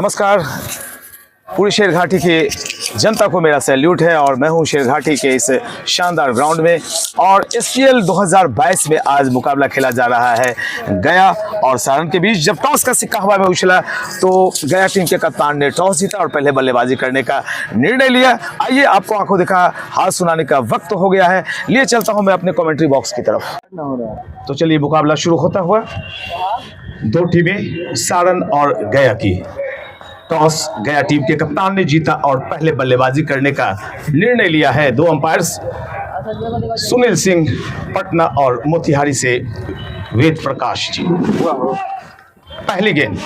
नमस्कार। पूरी शेर घाटी की जनता को मेरा सैल्यूट है और मैं हूं शेर घाटी के इस शानदार ग्राउंड में। और एसपीएल 2022 में आज मुकाबला खेला जा रहा है गया और सारण के बीच। जब टॉस का सिक्का हवा में उछला तो गया टीम के कप्तान ने टॉस जीता और पहले बल्लेबाजी करने का निर्णय लिया। आइए आपको आंखों देखा हाथ सुनाने का वक्त हो गया है, लिए चलता हूं मैं अपने कमेंट्री बॉक्स की तरफ। तो चलिए मुकाबला शुरू होता हुआ। दो टीमें सारण और गया की। टॉस गया टीम के कप्तान ने जीता और पहले बल्लेबाजी करने का निर्णय लिया है। दो अंपायर्स सुनील सिंह पटना और मोतिहारी से वेद प्रकाश जी। पहली गेंद,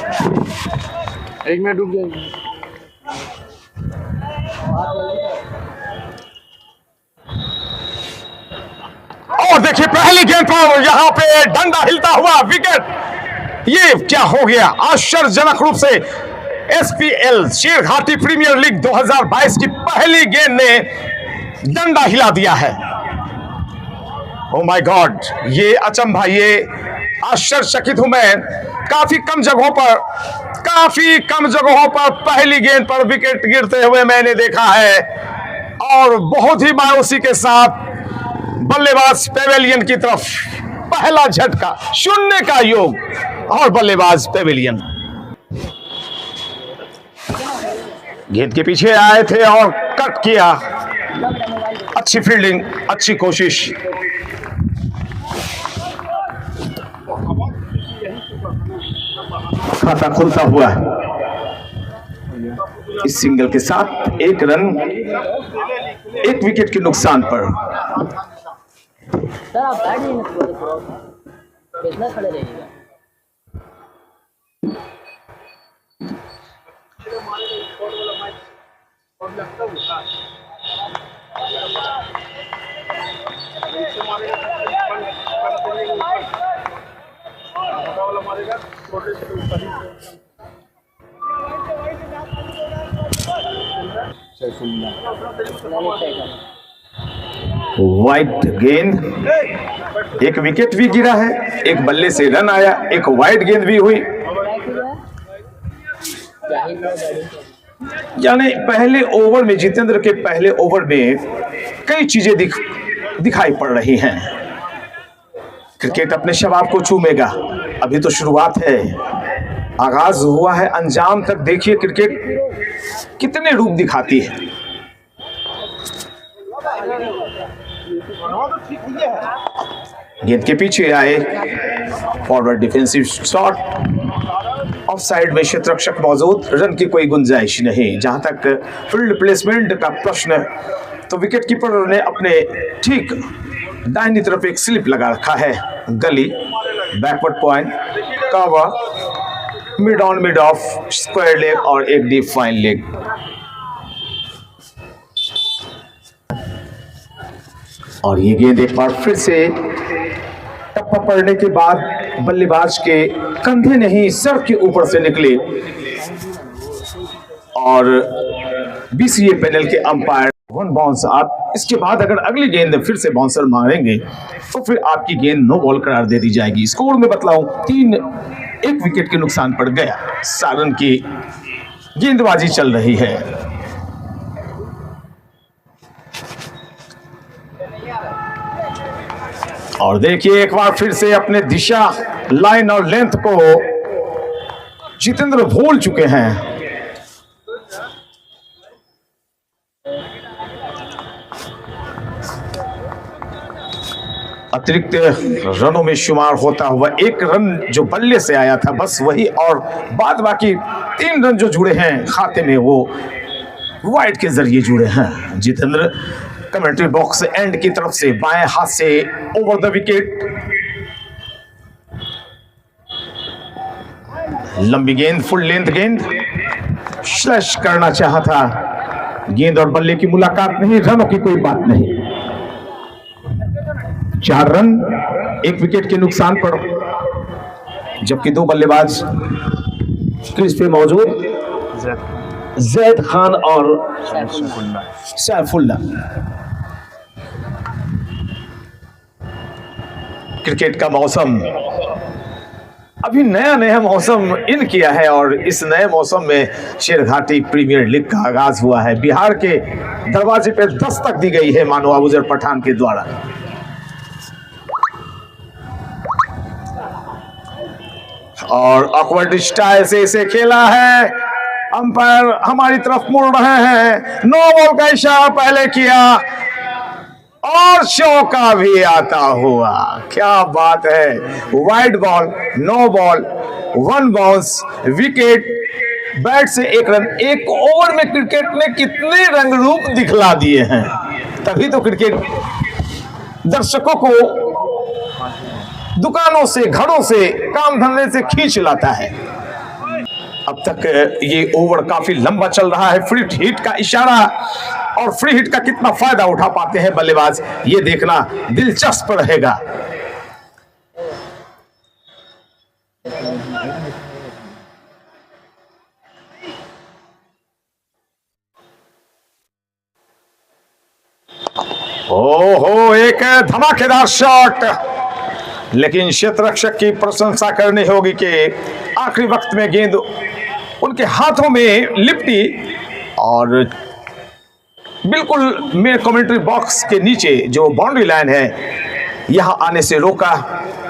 एक मिनट रुक जाइए। और देखिए पहली गेंद पर यहां पे डंडा हिलता हुआ विकेट। ये क्या हो गया? आश्चर्यजनक रूप से एसपीएल शेर घाटी प्रीमियर लीग 2022 की पहली गेंद ने डंडा हिला दिया है। ओ माय गॉड, ये अचंभा, ये आश्चर्यचकित हूं मैं। काफी कम जगहों पर पहली गेंद पर विकेट गिरते हुए मैंने देखा है और बहुत ही मायूसी के साथ बल्लेबाज पेवेलियन की तरफ पहला झटका, शून्य का योग और बल्लेबाज पेवेलियन गेंद के पीछे आए थे और कट किया। अच्छी फील्डिंग, अच्छी कोशिश। खाता खुलता हुआ इस सिंगल के साथ एक रन, एक विकेट के नुकसान पर। सर आप बैठ जाइए, कितना खड़े रहिएगा। वाइड गेंद, एक विकेट भी गिरा है, एक बल्ले से रन आया, एक वाइड गेंद भी हुई। यानी पहले ओवर में, जितेंद्र के पहले ओवर में कई चीजें दिखाई पड़ रही हैं। क्रिकेट अपने शबाब को चूमेगा, अभी तो शुरुआत है, आगाज हुआ है, अंजाम तक देखिए क्रिकेट कितने रूप दिखाती है। गेंद के पीछे आए, forward defensive shot, of side में क्षेत्ररक्षक मौजूद, रन की कोई गुंजाइश नहीं। जहां तक फील्ड प्लेसमेंट का प्रश्न, तो विकेट कीपर ने अपने ठीक दाहिनी तरफ एक स्लिप लगा रखा है। गली, backward point, cover, mid on mid of, square leg और एक डीप फाइन लेग। और ये गेंद एक बार फिर से टप्पा पड़ने के बाद बल्लेबाज के कंधे नहीं सर के ऊपर से निकले और बीसीए पैनल के अंपायर वन बाउंस। आप इसके बाद अगर अगली गेंद फिर से बाउंसर मारेंगे तो फिर आपकी गेंद नो बॉल करार दे दी जाएगी। स्कोर में बतलाऊं 3-1 विकेट के नुकसान पर गया। सारण की गेंदबाजी चल रही है। और देखिए एक बार फिर से अपने दिशा, लाइन और लेंथ को जितेंद्र भूल चुके हैं। अतिरिक्त रनों में शुमार होता हुआ एक रन जो बल्ले से आया था बस वही, और बाद बाकी 3 रन जो जुड़े हैं खाते में वो वाइड के जरिए जुड़े हैं। जितेंद्र कमेंट्री बॉक्स एंड की तरफ से बाएं हाथ से ओवर द विकेट, लंबी गेंद, फुल लेंथ गेंद, स्लैश करना चाहा था। गेंद और बल्ले की मुलाकात नहीं, रनों की कोई बात नहीं। 4 रन, 1 विकेट के नुकसान पर, जबकि 2 बल्लेबाज क्रीज पे मौजूद, जैद खान और सैफुल्ला। क्रिकेट का मौसम अभी नया नया मौसम इन किया है और इस नए मौसम में शेरघाटी प्रीमियर लीग का आगाज हुआ है। बिहार के दरवाजे पे दस्तक दी गई है मानो अबूजर पठान के द्वारा। और ऑकवर्ड स्टाइल से इसे खेला है, अंपायर हमारी तरफ मुड़ रहे हैं, नो बॉल का इशारा पहले किया और चौका भी आता हुआ। क्या बात है, wide ball, no ball, 1 bounce, wicket, bat से 1 रन। एक ओवर में क्रिकेट ने कितने रंग रूप दिखला दिए हैं, तभी तो क्रिकेट दर्शकों को दुकानों से, घरों से, काम धंधे से खींच लाता है। अब तक ये ओवर काफी लंबा चल रहा है। फ्री हिट का इशारा और फ्री हिट का कितना फायदा उठा पाते हैं बल्लेबाज, ये देखना दिलचस्प रहेगा। ओहो, एक धमाकेदार शॉट, लेकिन क्षेत्ररक्षक की प्रशंसा करनी होगी कि आखिरी वक्त में गेंद उनके हाथों में लिपटी और बिल्कुल मेरे कमेंट्री बॉक्स के नीचे जो बाउंड्री लाइन है यहां आने से रोका,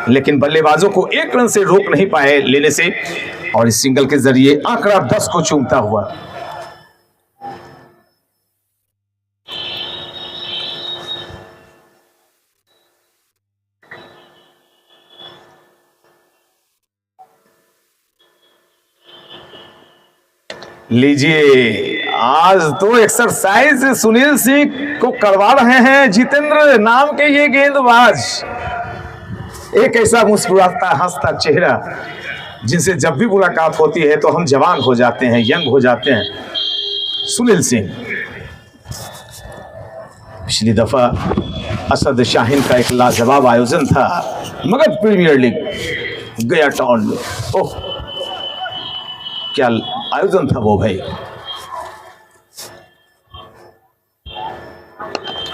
लेकिन बल्लेबाजों को 1 रन से रोक नहीं पाए लेने से, और इस सिंगल के जरिए आंकड़ा 10 को चूमता हुआ। लीजिए, आज तो एक्सरसाइज सुनील सिंह को करवा रहे हैं जितेंद्र नाम के ये गेंदबाज। एक ऐसा मुस्कुराता हंसता चेहरा जिनसे जब भी मुलाकात होती है तो हम जवान हो जाते हैं, यंग हो जाते हैं। सुनील सिंह, पिछली दफा असद शाहीन का एक लाजवाब आयोजन था मगध प्रीमियर लीग गया टाउन में। ओह, क्या आयोजन था वो भाई।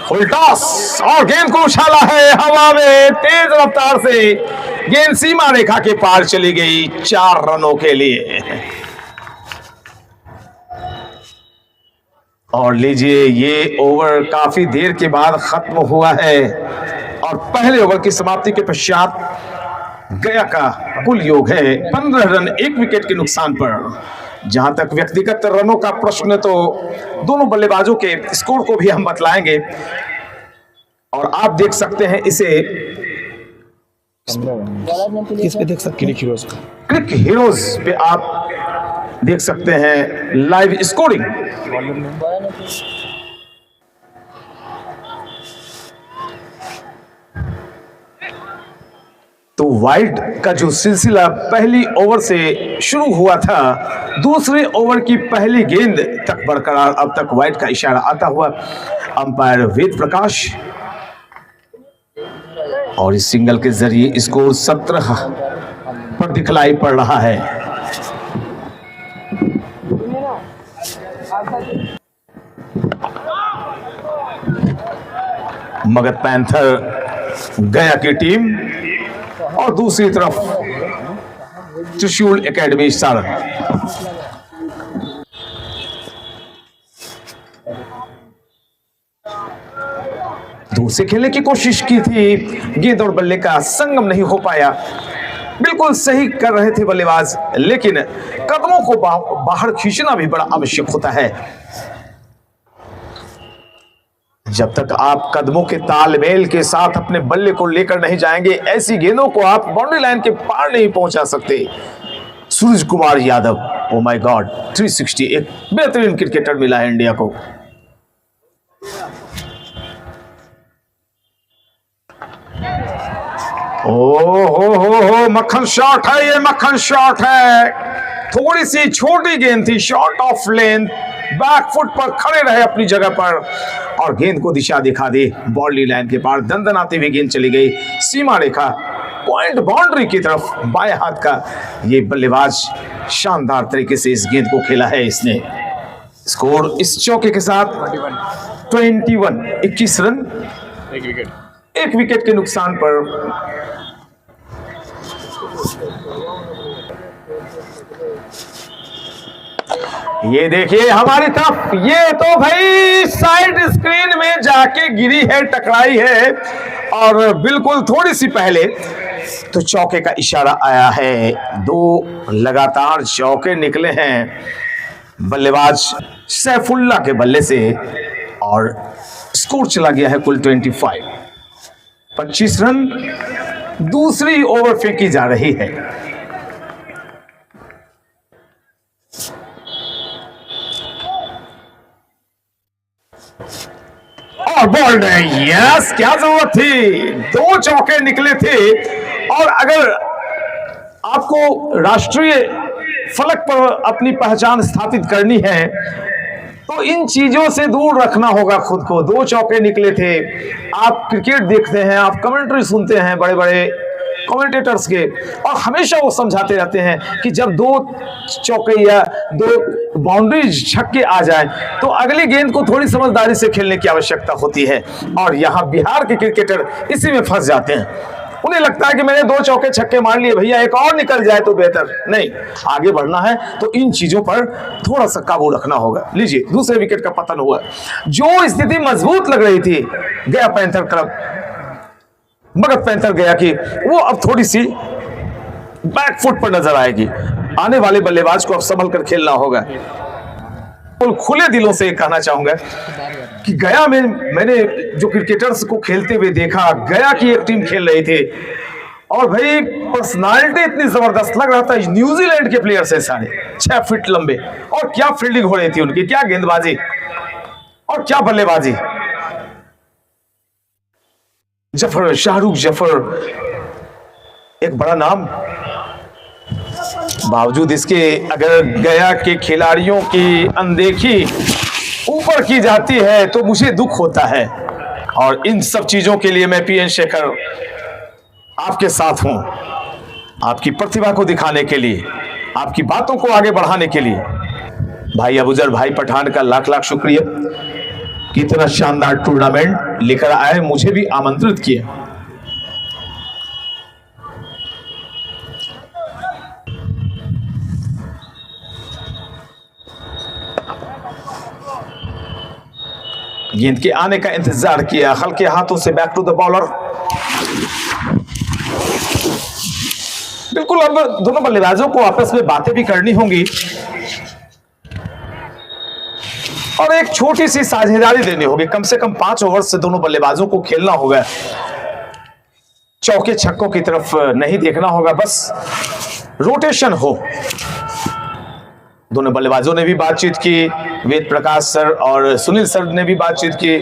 फुल टॉस और गेंद को उछाला है हवा में, तेज रफ्तार से गेंद सीमा रेखा के पार चली गई 4 रनों के लिए। और लीजिए, ये ओवर काफी देर के बाद खत्म हुआ है और पहले ओवर की समाप्ति के पश्चात गया का कुल योग है 15 रन 1 विकेट के नुकसान पर। जहां तक व्यक्तिगत रनों का प्रश्न तो दोनों बल्लेबाजों के स्कोर को भी हम बतलाएंगे और आप देख सकते हैं इसे किस पे देख सकते हैं, क्रिक हीरोज पे आप देख सकते हैं लाइव स्कोरिंग। तो वाइड का जो सिलसिला पहली ओवर से शुरू हुआ था, दूसरे ओवर की पहली गेंद तक बरकरार। अब तक वाइड का इशारा आता हुआ अंपायर वेद प्रकाश, और इस सिंगल के जरिए स्कोर 17 पर दिखलाई पड़ रहा है। मगध पैंथर गया की टीम और दूसरी तरफ त्रिशूल एकेडमी सारण। दूर से खेलने की कोशिश की थी, गेंद और बल्ले का संगम नहीं हो पाया। बिल्कुल सही कर रहे थे बल्लेबाज, लेकिन कदमों को बाहर खींचना भी बड़ा आवश्यक होता है। जब तक आप कदमों के तालमेल के साथ अपने बल्ले को लेकर नहीं जाएंगे, ऐसी गेंदों को आप बाउंड्री लाइन के पार नहीं पहुंचा सकते। Suraj Kumar Yadav, oh my God, 360, एक बेहतरीन क्रिकेटर मिला है इंडिया को। हो मक्खन शॉट है, ये मक्खन शॉट है। थोड़ी सी छोटी गेंद थी, short of length, back foot पर खड़े रहे अपनी जगह पर और गेंद को दिशा दिखा दी बाउंड्री लाइन के पार। दंदनाती हुई गेंद चली गई सीमा रेखा, पॉइंट बाउंड्री की तरफ। बाएं हाथ का ये बल्लेबाज शानदार तरीके से इस गेंद को खेला है इसने। स्कोर इस चौके के साथ 21 रन, एक विकेट के नुकसान पर। ये देखिए हमारी तरफ, ये तो भाई साइड स्क्रीन में जाके गिरी है, टकराई है। और बिल्कुल थोड़ी सी पहले तो चौके का इशारा आया है। 2 लगातार चौके निकले हैं बल्लेबाज सैफुल्ला के बल्ले से और स्कोर चला गया है कुल 25 रन। दूसरी ओवर फेंकी जा रही है। और बॉल नहीं, यस, क्या जरूरत थी, 2 चौके निकले थे। और अगर आपको राष्ट्रीय फलक पर अपनी पहचान स्थापित करनी है तो इन चीजों से दूर रखना होगा खुद को। 2 चौके निकले थे। आप क्रिकेट देखते हैं, आप कमेंट्री सुनते हैं बड़े बड़े कमेंटेटर्स के, और हमेशा वो समझाते रहते हैं कि जब 2 चौके या 2 बाउंड्रीज छक्के आ जाए तो अगली गेंद को थोड़ी समझदारी से खेलने की आवश्यकता होती है। और यहां बिहार के क्रिकेटर इसी में फंस जाते हैं। उन्हें लगता है कि मैंने 2 चौके छक्के मार लिए, भैया एक और निकल जाए तो बेहतर। नहीं, आगे बढ़ना है तो इन चीजों पर थोड़ा सा काबू रखना होगा। लीजिए, दूसरे विकेट का पतन हुआ। जो स्थिति मजबूत लग रही थी गया पैंथर क्लब, मगध पैंथर गया कि वो अब थोड़ी सी बैक फुट पर नजर आएगी। आने वाले बल्लेबाज को अब संभल कर खेलना होगा। खुले दिलों से कहना चाहूंगा कि गया में मैंने जो क्रिकेटर्स को खेलते हुए देखा, गया की एक टीम खेल रही थी और भाई पर्सनालिटी इतनी जबरदस्त लग रहा था। न्यूजीलैंड के प्लेयर्स है सारे, 6 फीट लंबे, और क्या फील्डिंग हो रही थी उनकी, क्या गेंदबाजी और क्या बल्लेबाजी। जफर, शाहरुख जफर एक बड़ा नाम, बावजूद इसके अगर गया के खिलाड़ियों की अनदेखी ऊपर की जाती है तो मुझे दुख होता है। और इन सब चीजों के लिए मैं पीएन शेखर आपके साथ हूं, आपकी प्रतिभा को दिखाने के लिए, आपकी बातों को आगे बढ़ाने के लिए। भाई अबूजर, भाई पठान का लाख लाख शुक्रिया कि इतना शानदार टूर्नामेंट लेकर आए, मुझे भी आमंत्रित किया। गेंद के आने का इंतजार किया, हल्के हाथों से बैक टू द बॉलर। बिल्कुल, अब दोनों बल्लेबाजों को आपस में बातें भी करनी होंगी और एक छोटी सी साझेदारी देनी होगी। कम से कम 5 ओवर से दोनों बल्लेबाजों को खेलना होगा। चौके छक्कों की तरफ नहीं देखना होगा, बस रोटेशन हो। दोनों बल्लेबाजों ने भी बातचीत की, वेद प्रकाश सर और सुनील सर ने भी बातचीत की,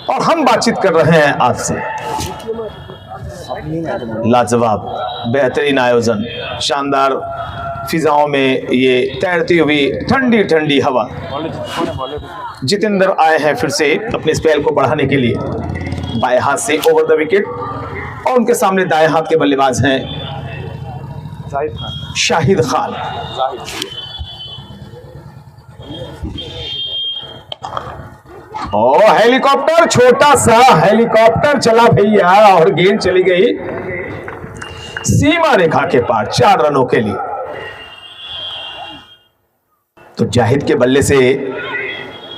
और हम बातचीत कर रहे हैं आपसे। लाजवाब, बेहतरीन आयोजन, शानदार फिजाओं में ये तैरती हुई ठंडी ठंडी हवा। जितेंद्र आए हैं फिर से अपने स्पेल को बढ़ाने के लिए, बाएं हाथ से ओवर द विकेट, और उनके सामने दाएं हाथ के बल्लेबाज हैं शाहिद खान। ओ हेलीकॉप्टर, छोटा सा हेलीकॉप्टर चला भैया, और गेंद चली गई सीमा रेखा के पार 4 रनों के लिए। तो जाहिद के बल्ले से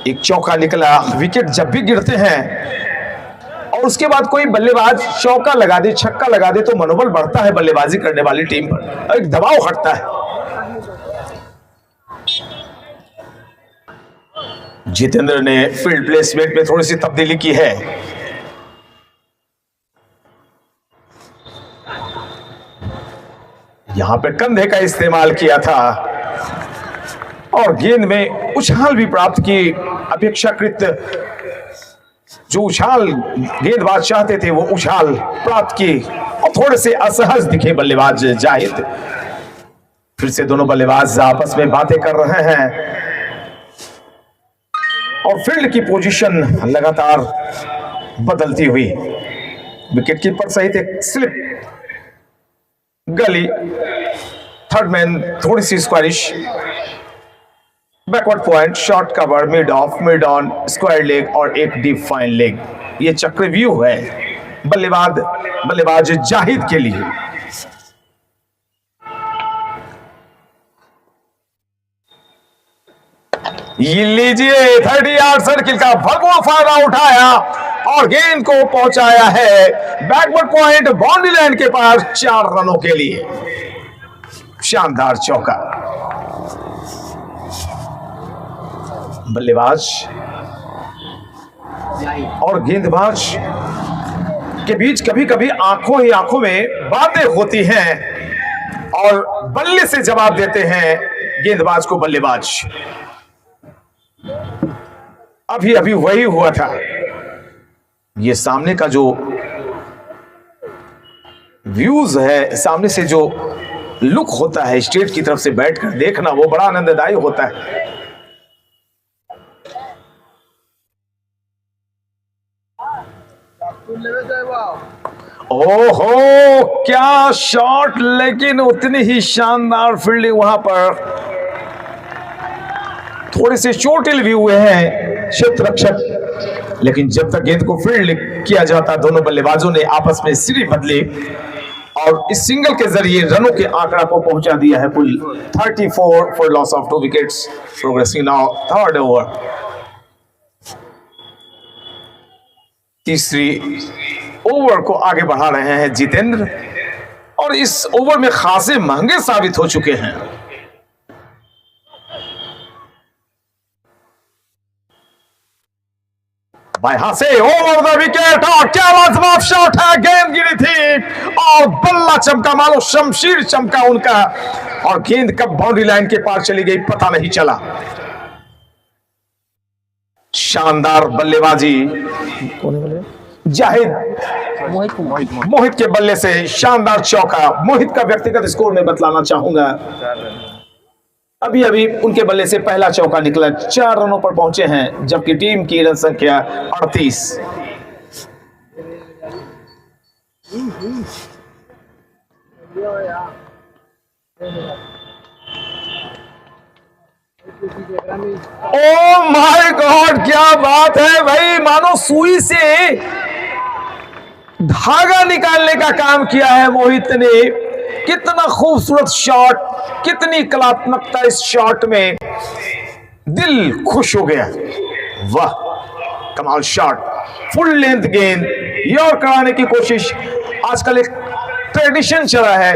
एक चौका निकला। विकेट जब भी गिरते हैं और उसके बाद कोई बल्लेबाज चौका लगा दे, छक्का लगा दे, तो मनोबल बढ़ता है बल्लेबाजी करने वाली टीम पर, एक दबाव हटता है। जितेंद्र ने फील्ड प्लेसमेंट में थोड़ी सी तब्दीली की है। यहां पे कंधे का इस्तेमाल किया था और गेंद में उछाल भी प्राप्त की। अपेक्षाकृत जो उछाल गेंदबाज चाहते थे वो उछाल प्राप्त की, और थोड़े से असहज दिखे बल्लेबाज जाहिद। फिर से दोनों बल्लेबाज आपस में बातें कर रहे हैं और फील्ड की पोजीशन लगातार बदलती हुई। विकेट कीपर सहित एक स्लिप, गली, थर्ड मैन थोड़ी सी squarish, backward point, short cover, mid off, mid on, square leg और एक डीप फाइन लेग। ये चक्रव्यूह है बल्लेबाज जाहिद के लिए। ये लीजिए 38 सर्किल का भरपूर फायदा उठाया और गेंद को पहुंचाया है बैकवर्ड पॉइंट बाउंड्री लाइन के पास 4 रनों के लिए। शानदार चौका। बल्लेबाज और गेंदबाज के बीच कभी कभी आंखों ही आंखों में बातें होती हैं और बल्ले से जवाब देते हैं गेंदबाज को बल्लेबाज। अभी अभी वही हुआ था। ये सामने का जो व्यूज है, सामने से जो लुक होता है स्टेट की तरफ से बैठकर देखना, वो बड़ा आनंददायी होता है। ओहो क्या शॉट, लेकिन उतनी ही शानदार फील्डिंग वहां पर। थोड़े से चोटिल भी हुए हैं क्षेत्र रक्षक, लेकिन जब तक गेंद को फील्ड किया जाता दोनों बल्लेबाजों ने आपस में सीढ़ी बदले और इस सिंगल के जरिए रनों के आंकड़ा को पहुंचा दिया है कुल 34 for loss of 2 wickets. Progressing now third over. तीसरी ओवर को आगे बढ़ा रहे हैं जितेंद्र और इस ओवर में खासे महंगे साबित हो चुके हैं। बाएं हाथ से ओवर द विकेट और क्या लाजवाब शॉट है। गेंद गिरी थी और बल्ला चमका, मानो शमशीर चमका उनका, और गेंद कब बाउंड्री लाइन के पार चली गई पता नहीं चला। शानदार बल्लेबाजी जाहिद मोहित के बल्ले से शानदार चौका। मोहित का व्यक्तिगत स्कोर में बतलाना चाहूंगा, अभी अभी उनके बल्ले से पहला चौका निकला, 4 रनों पर पहुंचे हैं, जबकि टीम की रन संख्या 38। ओ माय गॉड, क्या बात है भाई, मानो सुई से धागा निकालने का काम किया है मोहित ने। कितना खूबसूरत शॉट, कितनी कलात्मकता इस शॉट में, दिल खुश हो गया। वाह कमाल शॉट, फुल लेंथ गेंद, यॉर्क कराने की कोशिश। आजकल एक ट्रेडिशन चला है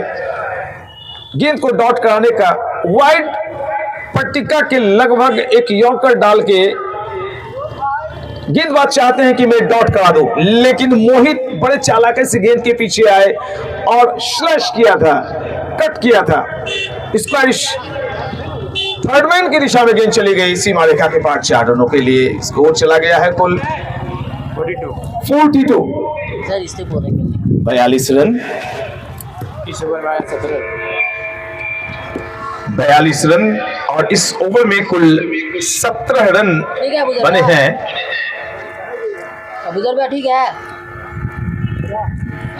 गेंद को डॉट कराने का। वाइड पट्टिका के लगभग एक यॉर्कर डाल के गेंदबाज चाहते हैं कि मैं डॉट करा दूं, लेकिन मोहित बड़े चालाकी से गेंद के पीछे आए और स्लैश किया था, कट किया था। स्क्वैश थर्ड मैन की दिशा में गेंद चली गई, सीमा रेखा के पार 4 रनों के लिए स्कोर चला गया है कुल 42। 42 रन, 42 रन और इस ओवर में कुल 17 रन बने हैं। अबूजर ठीक है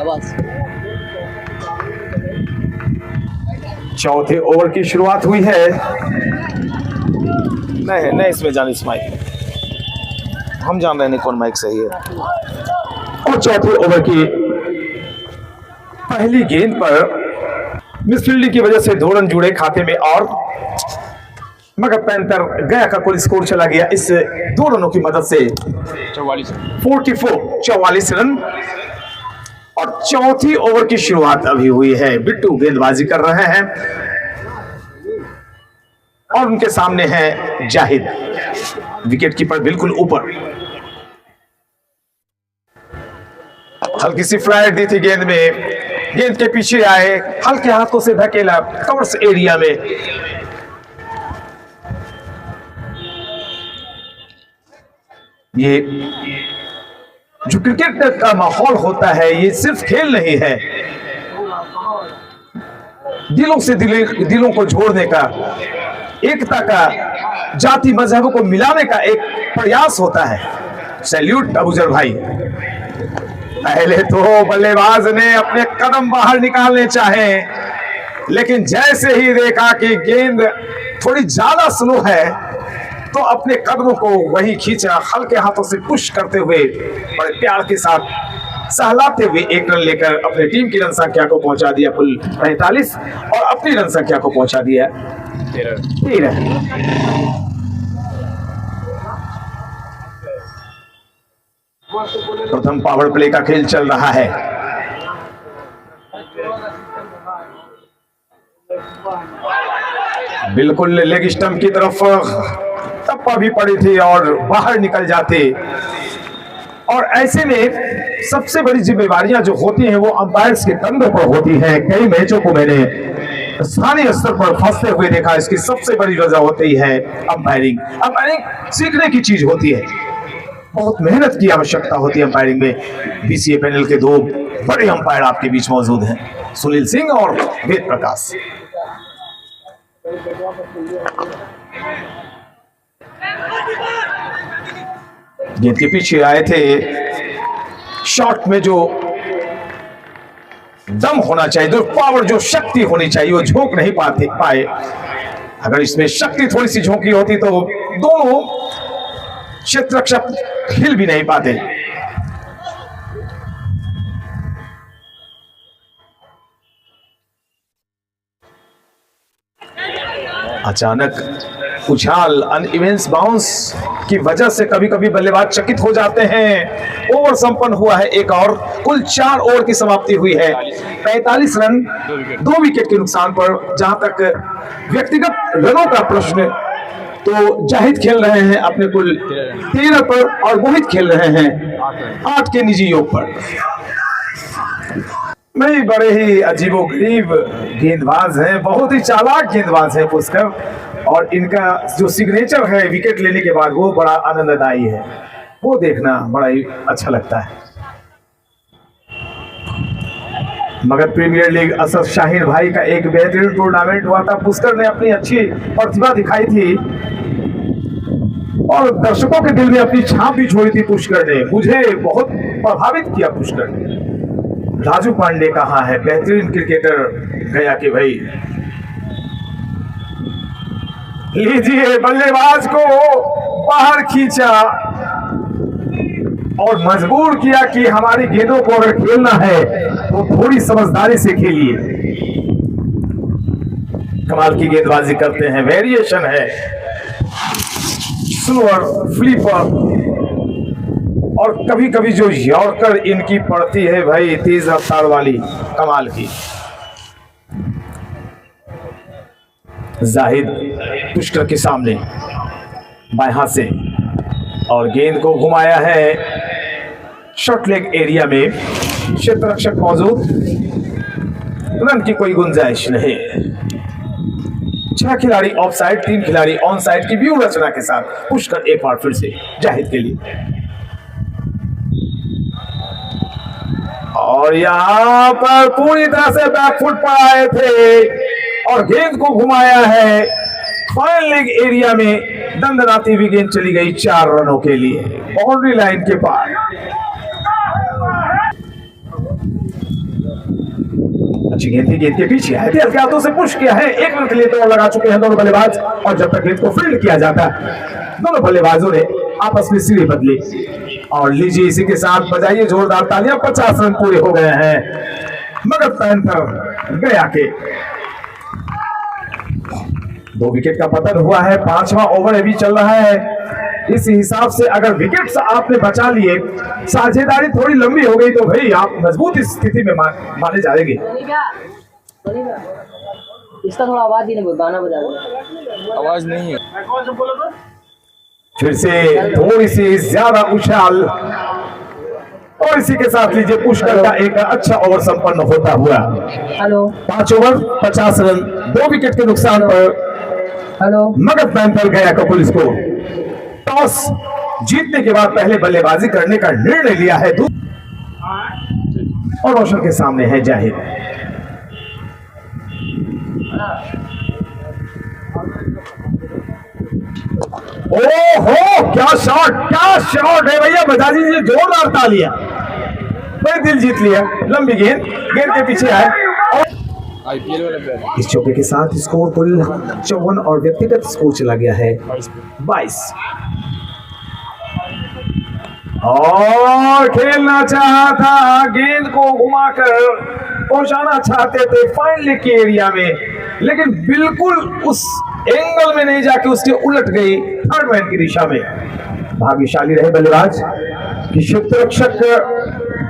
बस। चौथे ओवर की शुरुआत हुई है। नहीं इसमें जाने इस माइक, हम जान रहे नहीं कौन माइक सही है। और चौथे ओवर की पहली गेंद पर मिसफील्डिंग की वजह से 2 रन जुड़े खाते में और मगर पैंथर गया का कुल स्कोर चला गया इस 2 रनों की मदद से 44 रन। और चौथी ओवर की शुरुआत अभी हुई है। बिट्टू गेंदबाजी कर रहे हैं और उनके सामने है जाहिद, विकेट कीपर बिल्कुल ऊपर। हल्की सी फ्लाइट दी थी गेंद में, गेंद के पीछे आए, हल्के हाथों से धकेला कवर्स एरिया में। ये जो क्रिकेट का माहौल होता है ये सिर्फ खेल नहीं है, दिलों से दिलों को जोड़ने का, एकता का, जाति मजहबों को मिलाने का एक प्रयास होता है। सैल्यूट अबूजर भाई। पहले तो बल्लेबाज ने अपने कदम बाहर निकालने चाहे, लेकिन जैसे ही देखा कि गेंद थोड़ी ज्यादा स्लो है तो अपने कदमों को वही खींचा, हल्के हाथों से पुश करते हुए बड़े प्यार के साथ सहलाते हुए 1 रन लेकर अपनी टीम की रन संख्या को पहुंचा दिया कुल 45 और अपनी रन संख्या को पहुंचा दिया 13। प्रथम पावर प्ले का खेल चल रहा है। बिल्कुल लेग स्टंप की तरफ टप्पा भी पड़ी थी और बाहर निकल जाते। और ऐसे में सबसे बड़ी जिम्मेवारियां जो होती हैं वो अंपायर्स के कंधों पर होती हैं। कई मैचों को मैंने स्थानीय स्तर पर फंसते हुए देखा। इसकी सबसे बड़ी वजह होती है अंपायरिंग। अंपायरिंग सीखने की चीज होती है, बहुत मेहनत की आवश्यकता होती है अंपायरिंग में। बीसीए पैनल के दो बड़े अंपायर आपके बीच मौजूद हैं, सुनील सिंह और वेद प्रकाश। गेंद के पीछे आए थे। शॉट में जो दम होना चाहिए, जो पावर, जो शक्ति होनी चाहिए, वो झोंक नहीं पाए। अगर इसमें शक्ति थोड़ी सी झोंकी होती तो दोनों क्षेत्ररक्षक हिल भी नहीं पाते। अचानक उछाल, अनइवेंस बाउंस की वजह से कभी कभी बल्लेबाज चकित हो जाते हैं। ओवर संपन्न हुआ है एक और। कुल 4 ओवर की समाप्ति हुई है। 45 रन 2 विकेट के नुकसान पर। जहां तक व्यक्तिगत रनों का प्रश्न, तो जाहिद खेल रहे हैं अपने कुल 13 पर और मोहित खेल रहे हैं 8 के निजी योग पर। नहीं, बड़े ही अजीबोगरीब गेंदबाज हैं, बहुत ही चालाक गेंदबाज हैं पुष्कर। और इनका जो सिग्नेचर है विकेट लेने के बाद वो बड़ा आनंददायी है, वो देखना बड़ा ही अच्छा लगता है। मगध प्रीमियर लीग असद शाहीन भाई का एक बेहतरीन टूर्नामेंट हुआ था। पुष्कर ने अपनी अच्छी प्रतिभा दिखाई थी और दर्शकों के दिल में अपनी छाप भी छोड़ी थी पुष्कर ने। मुझे बहुत प्रभावित किया पुष्कर ने। राजू पांडे कहाँ है, बेहतरीन क्रिकेटर गया कि भाई। लीजिए, बल्लेबाज को बाहर खींचा और मजबूर किया कि हमारी गेंदों को अगर खेलना है तो थोड़ी समझदारी से खेलिए। कमाल की गेंदबाजी करते हैं, वेरिएशन है, स्लोअर, फ्लिपर और कभी कभी जो यॉर्कर इनकी पड़ती है भाई, तेज रफ्तार वाली, कमाल की। जाहिद पुष्कर के सामने बाएं हाथ से और गेंद को घुमाया है शॉर्ट लेग एरिया में। क्षेत्ररक्षक मौजूद, रन की कोई गुंजाइश नहीं। 6 खिलाड़ी ऑफ साइड, 3 खिलाड़ी ऑन साइड की व्यू रचना के साथ पुष्कर एक बार फिर से जाहिद के लिए। और यहां पर पूरी तरह से बैकफुट पर आए थे और गेंद को घुमाया है फाइन लेग एरिया में। दंदनाती हुई गेंद चली गई 4 रनों के लिए बाउंड्री लाइन के पार। अच्छी गेंद थी, गेंद के पीछे आए थे, हल्के हाथों से पुश किया है। 1 रन के लिए तो लगा चुके हैं दोनों बल्लेबाज। और जब तक गेंद को फील्ड किया जाता है, दोनों बल्लेबाजों ने आपस में सीढ़ी बदली। और लीजिए, इसी के साथ बजाइए जोरदार तालियां। 50 रन पूरे हो गए हैं मगध पैंथर गया के। 2 विकेट का पतन हुआ है, 5वां ओवर अभी चल रहा है। इस हिसाब से अगर विकेट्स आपने बचा लिए, साझेदारी थोड़ी लंबी हो गई तो भाई आप मजबूत स्थिति में माने जाएंगे। इसका थोड़ा आवाज ही नहीं, गाना बजा दो। आवाज नहीं है। फिर से थोड़ी सी ज्यादा उछाल और इसी के साथ लीजिए पुष्कर का एक अच्छा ओवर संपन्न होता हुआ। हेलो, 5 ओवर 50 रन 2 विकेट के नुकसान पर हेलो। मगध पैंथर गया कपुल को टॉस जीतने के बाद पहले बल्लेबाजी करने का निर्णय लिया है और रोशन के सामने है जाहिद। ओहो, क्या शॉट है भैया, बजा दीजिए जोरदार तालियां। बड़े दिल जीत लिया। लंबी गेंद के पीछे आए और आईपीएल वाला प्लेयर। इस चौके के साथ स्कोर कुल 54 और व्यक्तिगत स्कोर चला गया है 22। और खेलना चाहा था, गेंद को घुमाकर पहुंचाना चाहते थे फाइन लेग के एरिया में, लेकिन बिल्कुल उस एंगल में नहीं जाके उसके उलट गई थर्ड मैन की दिशा में। भाग्यशाली रहे बल्लेबाज। कि क्षेत्ररक्षक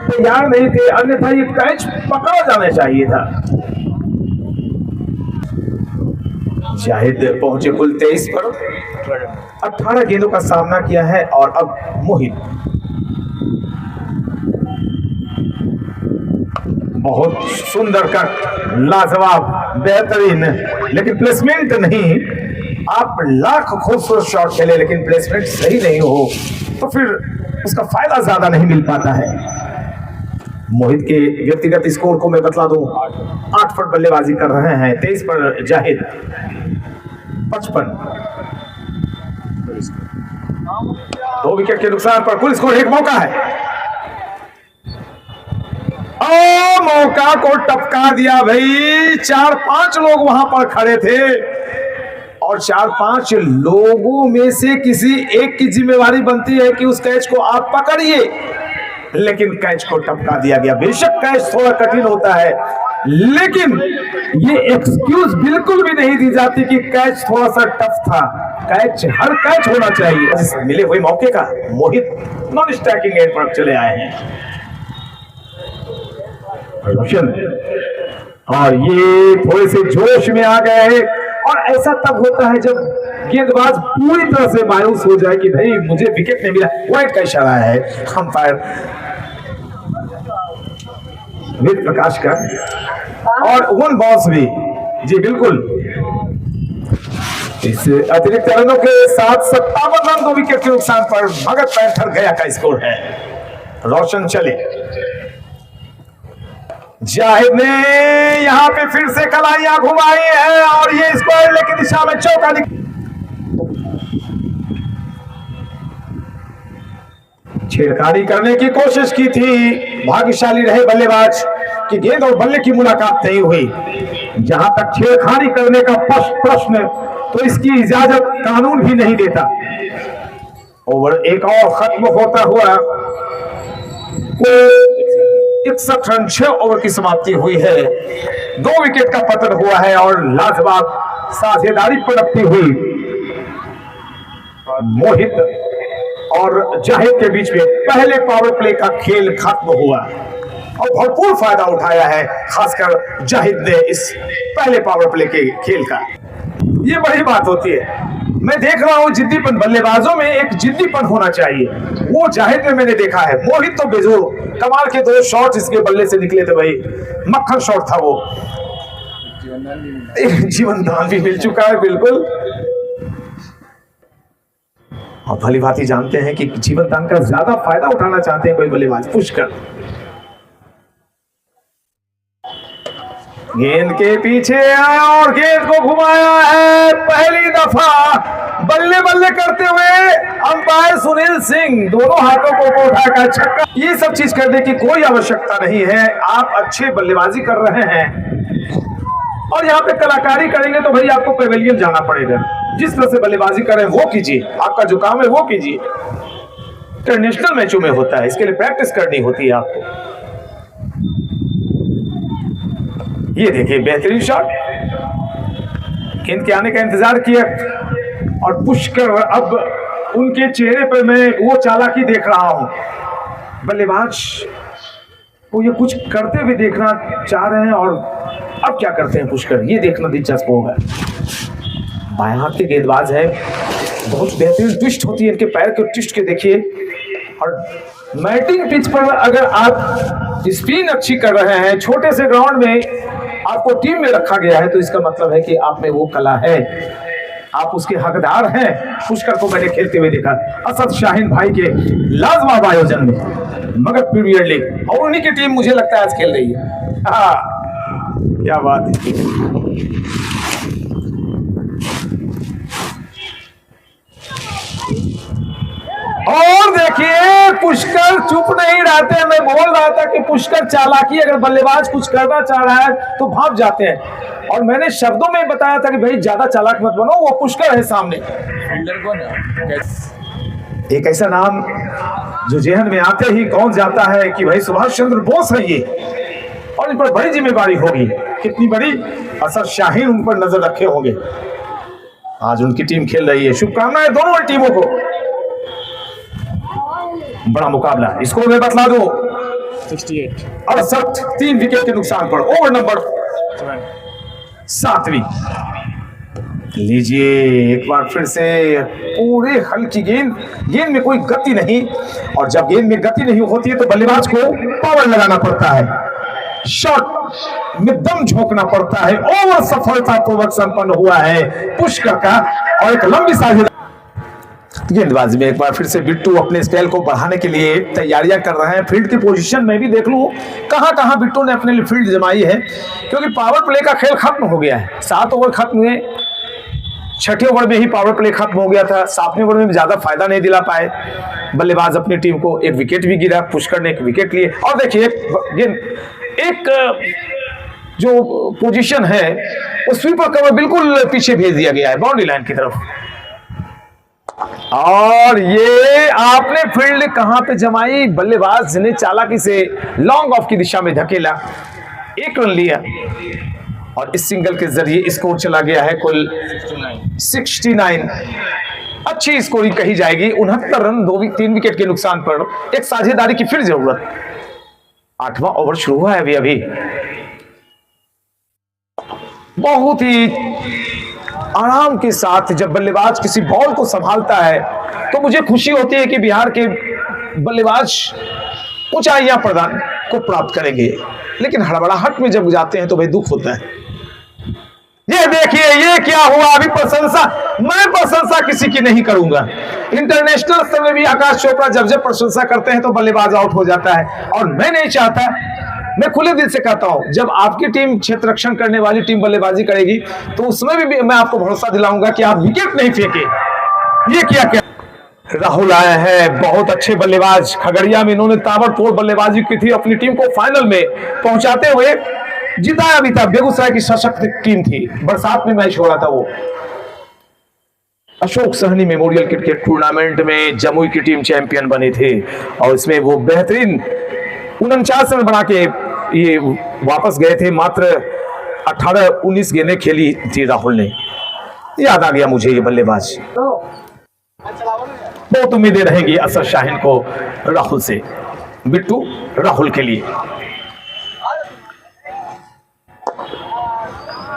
तैयार नहीं थे, अन्यथा ये कैच पकड़ा जाना चाहिए था। जाहिद पहुंचे कुल 23 पर, 18 गेंदों का सामना किया है। और अब मोहित बहुत सुंदर कट, लाजवाब, बेहतरीन, लेकिन प्लेसमेंट नहीं। आप लाख खूबसूरत शॉट खेले लेकिन प्लेसमेंट सही नहीं हो तो फिर उसका फायदा ज्यादा नहीं मिल पाता है। मोहित के व्यक्तिगत स्कोर को मैं बतला दूं, 8 फुट बल्लेबाजी कर रहे हैं। 23 पर जाहिद, 55। 2 विकेट के नुकसान पर कुल स्कोर। एक मौका है, मौका को टपका दिया भाई। 4-5 लोग वहां पर खड़े थे और 4-5 लोगों में से किसी एक की जिम्मेवारी बनती है कि उस कैच को आप पकड़िए, लेकिन कैच को टपका दिया गया। बेशक कैच थोड़ा कठिन होता है, लेकिन ये एक्सक्यूज बिल्कुल भी नहीं दी जाती कि कैच थोड़ा सा टफ था। कैच, हर कैच होना चाहिए। मिले हुए मौके का मोहित नॉन स्ट्राइकिंग एंड पर चले आए हैं। रोशन, और ये थोड़े से जोश में आ गए हैं। और ऐसा तब होता है जब गेंदबाज पूरी तरह से मायूस हो जाए कि भाई मुझे विकेट नहीं मिला। वाइड का इशारा है अंपायर वेद प्रकाश का। और 1 बॉल्स भी, जी बिल्कुल। इस अतिरिक्त रनों के साथ 57 रन 2 विकेट के नुकसान पर भगत पैंथर गया का स्कोर है। रोशन चले, जाहिद ने यहां पे फिर से कलाइयां घुमाई है और ये स्क्वायर लेग की दिशा में चौका छेड़खानी करने की कोशिश की थी। भाग्यशाली रहे बल्लेबाज कि गेंद और बल्ले की मुलाकात नहीं हुई। जहां तक छेड़खानी करने का प्रश्न, तो इसकी इजाजत कानून भी नहीं देता। ओवर एक और खत्म होता हुआ 61 रन 6 ओवर की समाप्ति हुई है। 2 विकेट का पतन हुआ है और लाजवाब साझेदारी पनपती हुई मोहित और जाहिद के बीच में पहले पावर प्ले का खेल खत्म हुआ और भरपूर फायदा उठाया है खासकर जाहिद ने इस पहले पावर प्ले के खेल का। ये बड़ी बात होती है। मैं देख रहा हूं जिद्दीपन, बल्लेबाजों में एक जिद्दीपन होना चाहिए, वो जाहिद में मैंने देखा है। मोहित तो बेजोर, कमाल के 2 शॉट इसके बल्ले से निकले थे भाई, मक्खन शॉट था वो। जीवन दान भी मिल चुका है, बिल्कुल। और भली भांति जानते हैं कि जीवन दान का ज्यादा फायदा उठाना चाहते हैं कोई बल्लेबाज। पुष्कर गेंद के पीछे आया और गेंद को घुमाया है। पहली दफा बल्ले बल्ले करते हुए अंपायर सुनील सिंह दोनों हाथों को उठाकर छक्का। ये सब चीज करने की कोई आवश्यकता नहीं है। आप अच्छे बल्लेबाजी कर रहे हैं और यहाँ पे कलाकारी करेंगे तो भाई आपको पेवेलियन जाना पड़ेगा। जिस तरह से बल्लेबाजी करें वो कीजिए, आपका जो काम है वो कीजिए। इंटरनेशनल मैचों में होता है, इसके लिए प्रैक्टिस करनी होती है आपको। ये देखिए बेहतरीन शॉट, गेंद के आने का इंतजार किया और पुष्कर, अब उनके चेहरे पर मैं वो चालाकी देख रहा हूं। बल्लेबाज को ये कुछ करते हुए देखना चाह रहे हैं और अब क्या करते हैं पुष्कर, ये देखना दिलचस्प होगा। बाएं हाथ के गेंदबाज है, बहुत बेहतरीन ट्विस्ट होती है इनके पैर के ट्विस्ट के देखिए। और मैटिंग पिच पर अगर आप स्पिन अच्छी कर रहे हैं, छोटे से ग्राउंड में आपको टीम में रखा गया है, तो इसका मतलब है कि आप में वो कला है, आप उसके हकदार हैं। पुष्कर को मैंने खेलते हुए देखा असद शाहीन भाई के लाजवाब आयोजन में मगध प्रीमियर लीग, और उन्हीं की टीम मुझे लगता है आज खेल रही है। क्या बात है। और देखिए पुष्कर चुप नहीं रहते। मैं बोल रहा था कि पुष्कर चालाकी, अगर बल्लेबाज कुछ करना चाह रहा है तो भाग जाते हैं, और मैंने शब्दों में बताया था कि भाई ज्यादा चालाक मत बनो, वो पुष्कर है सामने। एक ऐसा नाम जो जेहन में आते ही कौन जाता है कि भाई सुभाष चंद्र बोस है ये, और इन पर बड़ी जिम्मेदारी होगी। कितनी बड़ी, असद शाहीन उन पर नजर रखे होंगे। आज उनकी टीम खेल रही है, शुभकामनाएं दोनों टीमों को। बड़ा मुकाबला, स्कोर में बतला दो 68 68, 3 विकेट के नुकसान पर। ओवर नंबर 7वीं। लीजिए एक बार फिर से पूरे हल्की गेंद, गेंद में कोई गति नहीं, और जब गेंद में गति नहीं होती है तो बल्लेबाज को पावर लगाना पड़ता है, शॉट में दम झोंकना पड़ता है। ओवर सफलतापूर्वक संपन्न हुआ है पुष्कर का, और एक लंबी साझेदारी। गेंदबाजी में एक बार फिर से बिट्टू अपने स्टाइल को बढ़ाने के लिए तैयारियां कर रहे हैं। फील्ड की पोजीशन में भी देख लूं कहां कहां बिट्टू ने अपने लिए फील्ड जमाई है, क्योंकि पावर प्ले का खेल खत्म हो गया है। 7 ओवर खत्म हुए, 6ठे ओवर में ही पावर प्ले खत्म हो गया था। 7वें ओवर में ज्यादा फायदा नहीं दिला पाए बल्लेबाज अपनी टीम को। एक विकेट भी गिरा, पुष्कर ने एक विकेट लिए। और देखिए एक जो पोजीशन है वो स्वीपर कवर बिल्कुल पीछे भेज दिया गया है बाउंड्री लाइन की तरफ, और ये आपने फील्ड कहां पे जमाई, बल्लेबाज ने चालाकी से लॉन्ग ऑफ की दिशा में धकेला, 1 रन लिया, और इस सिंगल के जरिए स्कोर चला गया है कुल 69। अच्छी स्कोरिंग कही जाएगी। 69 रन 3 विकेट के नुकसान पर। एक साझेदारी की फिर जरूरत। 8वां ओवर शुरू हुआ है अभी। बहुत ही आराम के साथ जब बल्लेबाज किसी बॉल को संभालता है तो मुझे खुशी होती है कि बिहार के बल्लेबाज ऊंचाइयां प्रदान को प्राप्त करेंगे, लेकिन हड़बड़ाहट में जब जाते हैं तो भाई दुख होता है। ये देखिए ये क्या हुआ। अभी प्रशंसा, मैं प्रशंसा किसी की नहीं करूंगा। इंटरनेशनल स्तर में भी आकाश चोपड़ा जब प्रशंसा करते हैं तो बल्लेबाज आउट हो जाता है, और मैं नहीं चाहता। मैं खुले दिल से कहता हूं जब आपकी टीम क्षेत्र रक्षण करने वाली टीम बल्लेबाजी करेगी तो उसमें भी मैं आपको भरोसा दिलाऊंगा कि आप विकेट नहीं फेंके। ये क्या राहुल आए हैं, बहुत अच्छे बल्लेबाज। खगड़िया में इन्होंने ताबड़तोड़ बल्लेबाजी की थी, अपनी टीम को फाइनल में पहुंचाते हुए जिताया भी था। बेगूसराय की सशक्त टीम थी, बरसात में मैच हो रहा था वो। Ashok Sahni memorial cricket tournament में जमुई की टीम चैंपियन बनी थी, और इसमें वो बेहतरीन 49 रन बना के ये वापस गए थे। मात्र 18-19 गेंदें खेली थी राहुल ने। याद आ गया मुझे ये बल्लेबाज। बहुत उम्मीदें रहेंगी असर शाहीन को राहुल से। बिट्टू राहुल के लिए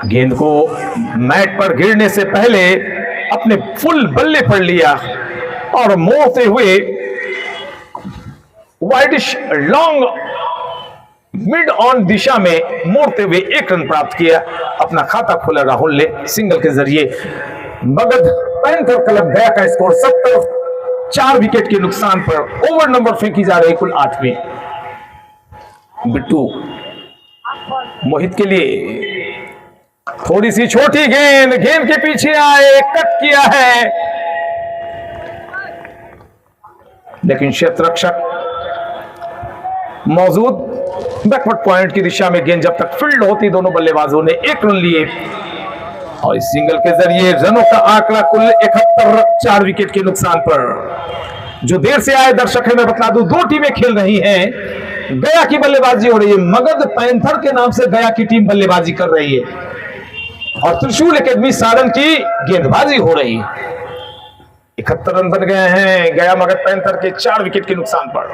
गेंद को मैट पर गिरने से पहले अपने फुल बल्ले पर लिया और मोड़ते हुए वाइडिश लॉन्ग मिड ऑन दिशा में मोड़ते हुए 1 रन प्राप्त किया। अपना खाता खोला राहुल ने सिंगल के जरिए। मगध पैंथर क्लब गया का स्कोर 70, 4 विकेट के नुकसान पर। ओवर नंबर फेंकी जा रही कुल 8वीं। बिट्टू मोहित के लिए थोड़ी सी छोटी गेंद, गेंद के पीछे आए, कट किया है, लेकिन क्षेत्र रक्षक मौजूद। बैकवर्ड पॉइंट की दिशा में गेंद जब तक फील्ड होती, दोनों बल्लेबाजों ने 1 रन लिए, और इस सिंगल के जरिए रनों का आंकड़ा कुल 71, 4 विकेट के नुकसान पर। जो देर से आए दर्शक है मैं बता दूं, 2 टीमें खेल रही हैं। गया की बल्लेबाजी हो रही है, मगध पैंथर के नाम से गया की टीम बल्लेबाजी कर रही है, और त्रिशूल एकेडमी सारण की गेंदबाजी हो रही है। 71 रन बन गए हैं गया मगध पैंथर के 4 विकेट के नुकसान पर।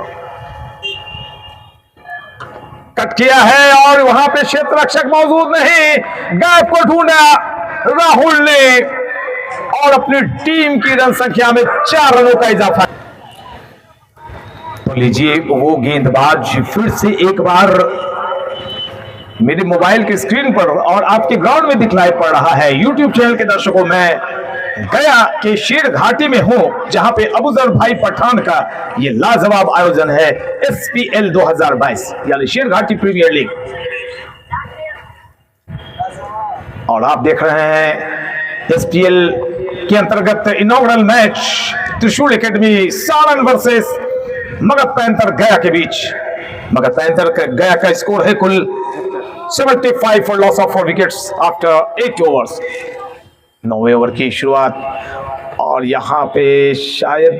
कट किया है, और वहां पे क्षेत्र रक्षक मौजूद नहीं, गैप को ढूंढा राहुल ने, और अपनी टीम की रन संख्या में 4 रनों का इजाफा। तो लीजिए वो गेंदबाज फिर से एक बार मेरे मोबाइल की स्क्रीन पर और आपके ग्राउंड में दिखलाई पड़ रहा है। यूट्यूब चैनल के दर्शकों, मैं गया के शेर घाटी में हूं, जहां पे अबूजर भाई पठान का ये लाजवाब आयोजन है, SPL 2022 यानी शेर घाटी प्रीमियर लीग। और आप देख रहे हैं SPL के अंतर्गत इनॉग्रल मैच त्रिशूल academy Saran versus Magadh panther गया के बीच। मगध पैंथर का गया का स्कोर है कुल 75 for loss of 4 wickets after 8 overs. 9वें ओवर की शुरुआत, और यहां पे शायद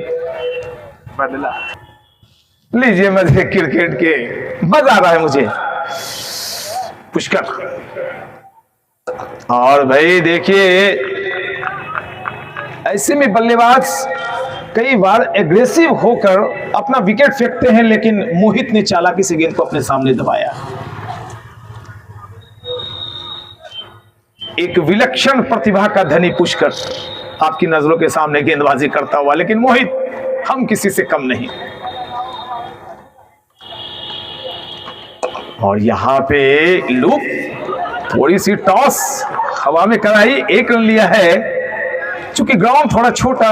लीजिए मजे क्रिकेट के, मजा आ रहा है मुझे। पुष्कर, और भाई देखिए ऐसे में बल्लेबाज कई बार एग्रेसिव होकर अपना विकेट फेंकते हैं, लेकिन मोहित ने चालाकी से गेंद को अपने सामने दबाया। एक विलक्षण प्रतिभा का धनी पुष्कर आपकी नजरों के सामने गेंदबाजी करता हुआ, लेकिन मोहित हम किसी से कम नहीं। और यहां पे लूप, थोड़ी सी टॉस हवा में कराई, 1 रन लिया है। चूंकि ग्राउंड थोड़ा छोटा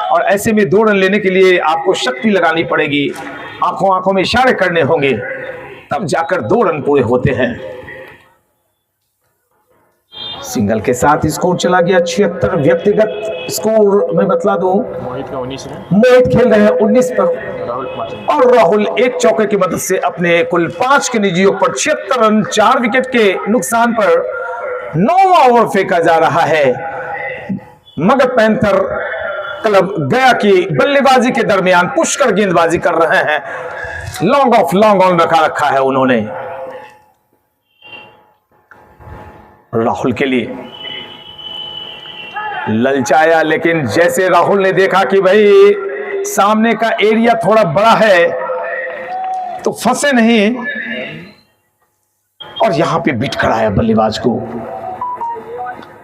और ऐसे में 2 रन लेने के लिए आपको शक्ति लगानी पड़ेगी, आंखों आंखों में इशारे करने होंगे, तब जाकर 2 रन पूरे होते हैं। सिंगल के साथ स्कोर चला गया 76। व्यक्तिगत स्कोर में बतला दूं, मोहित का 19 है, मोहित खेल रहे हैं 19 पर राहुल 5 है। और राहुल एक चौके की मदद से अपने कुल 5 के निजी योग पर 76 रन, 4 विकेट के नुकसान पर 9वां ओवर फेंका जा रहा है। मगध पैंथर क्लब गया की बल्लेबाजी के दरमियान पुष्कर गेंदबाजी कर रहे हैं। लॉन्ग ऑफ लॉन्ग ऑन रखा है उन्होंने राहुल के लिए ललचाया, लेकिन जैसे राहुल ने देखा कि भाई सामने का एरिया थोड़ा बड़ा है तो फंसे नहीं, और यहां पे बिट कराया बल्लेबाज को।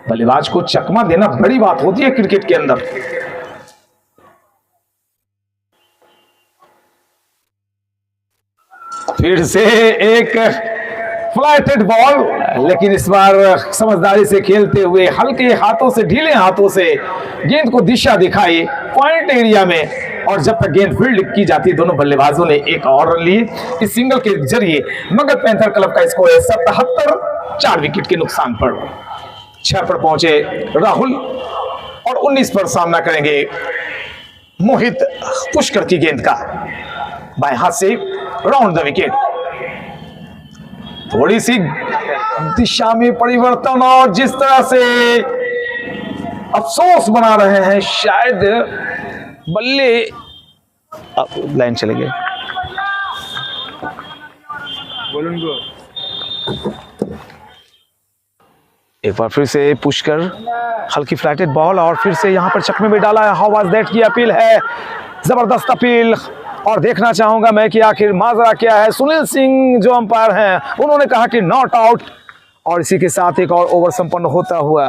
बल्लेबाज को चकमा देना बड़ी बात होती है क्रिकेट के अंदर। फिर से एक फ्लाइटेड बॉल, लेकिन इस बार समझदारी से खेलते हुए हल्के हाथों से, ढीले हाथों से गेंद को दिशा दिखाई पॉइंट एरिया में, और जब तक गेंद फील्ड की जाती दोनों बल्लेबाजों ने 1 और रन लिए। इस सिंगल के जरिए मगध पैंथर क्लब का स्कोर है 77, 4 विकेट के नुकसान पर। 6 पर पहुंचे राहुल और 19 पर सामना करेंगे मोहित पुष्कर की गेंद का। बाएं हाथ से राउंड द विकेट, थोड़ी सी दिशा में परिवर्तन, और जिस तरह से अफसोस बना रहे हैं, शायद बल्ले लाइन चले गए। बोलूं को एक बार फिर से पुष्कर, हल्की फ्लैटेड बॉल, और फिर से यहां पर चकमे में डाला है। हाउ वाज दैट की अपील है, जबरदस्त अपील। और देखना चाहूंगा मैं कि आखिर माजरा क्या है। सुनील सिंह जो अंपायर हैं उन्होंने कहा कि नॉट आउट, और इसी के साथ एक और ओवर संपन्न होता हुआ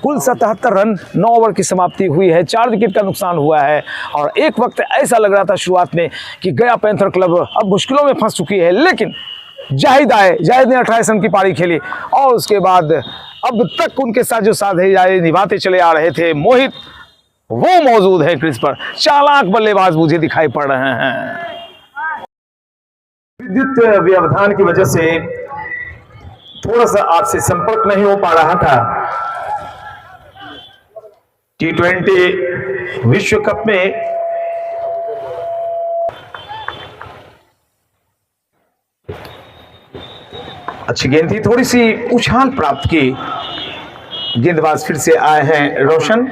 कुल 77 रन, 9 ओवर की समाप्ति हुई है। 4 विकेट का नुकसान हुआ है। और एक वक्त ऐसा लग रहा था शुरुआत में कि गया पैंथर क्लब अब मुश्किलों में फंस चुकी है, लेकिन जाहिद आए, जाहिद ने 28 रन की पारी खेली, और उसके बाद अब तक उनके साथ जो साझेदारी निभाते चले आ रहे थे मोहित, वो मौजूद है क्रीज पर। चालाक बल्लेबाज मुझे दिखाई पड़ रहे हैं। विद्युत व्यवधान की वजह से थोड़ा सा आपसे संपर्क नहीं हो पा रहा था। T20 विश्व कप में अच्छी गेंद थी, थोड़ी सी उछाल प्राप्त की। गेंदबाज फिर से आए हैं रोशन,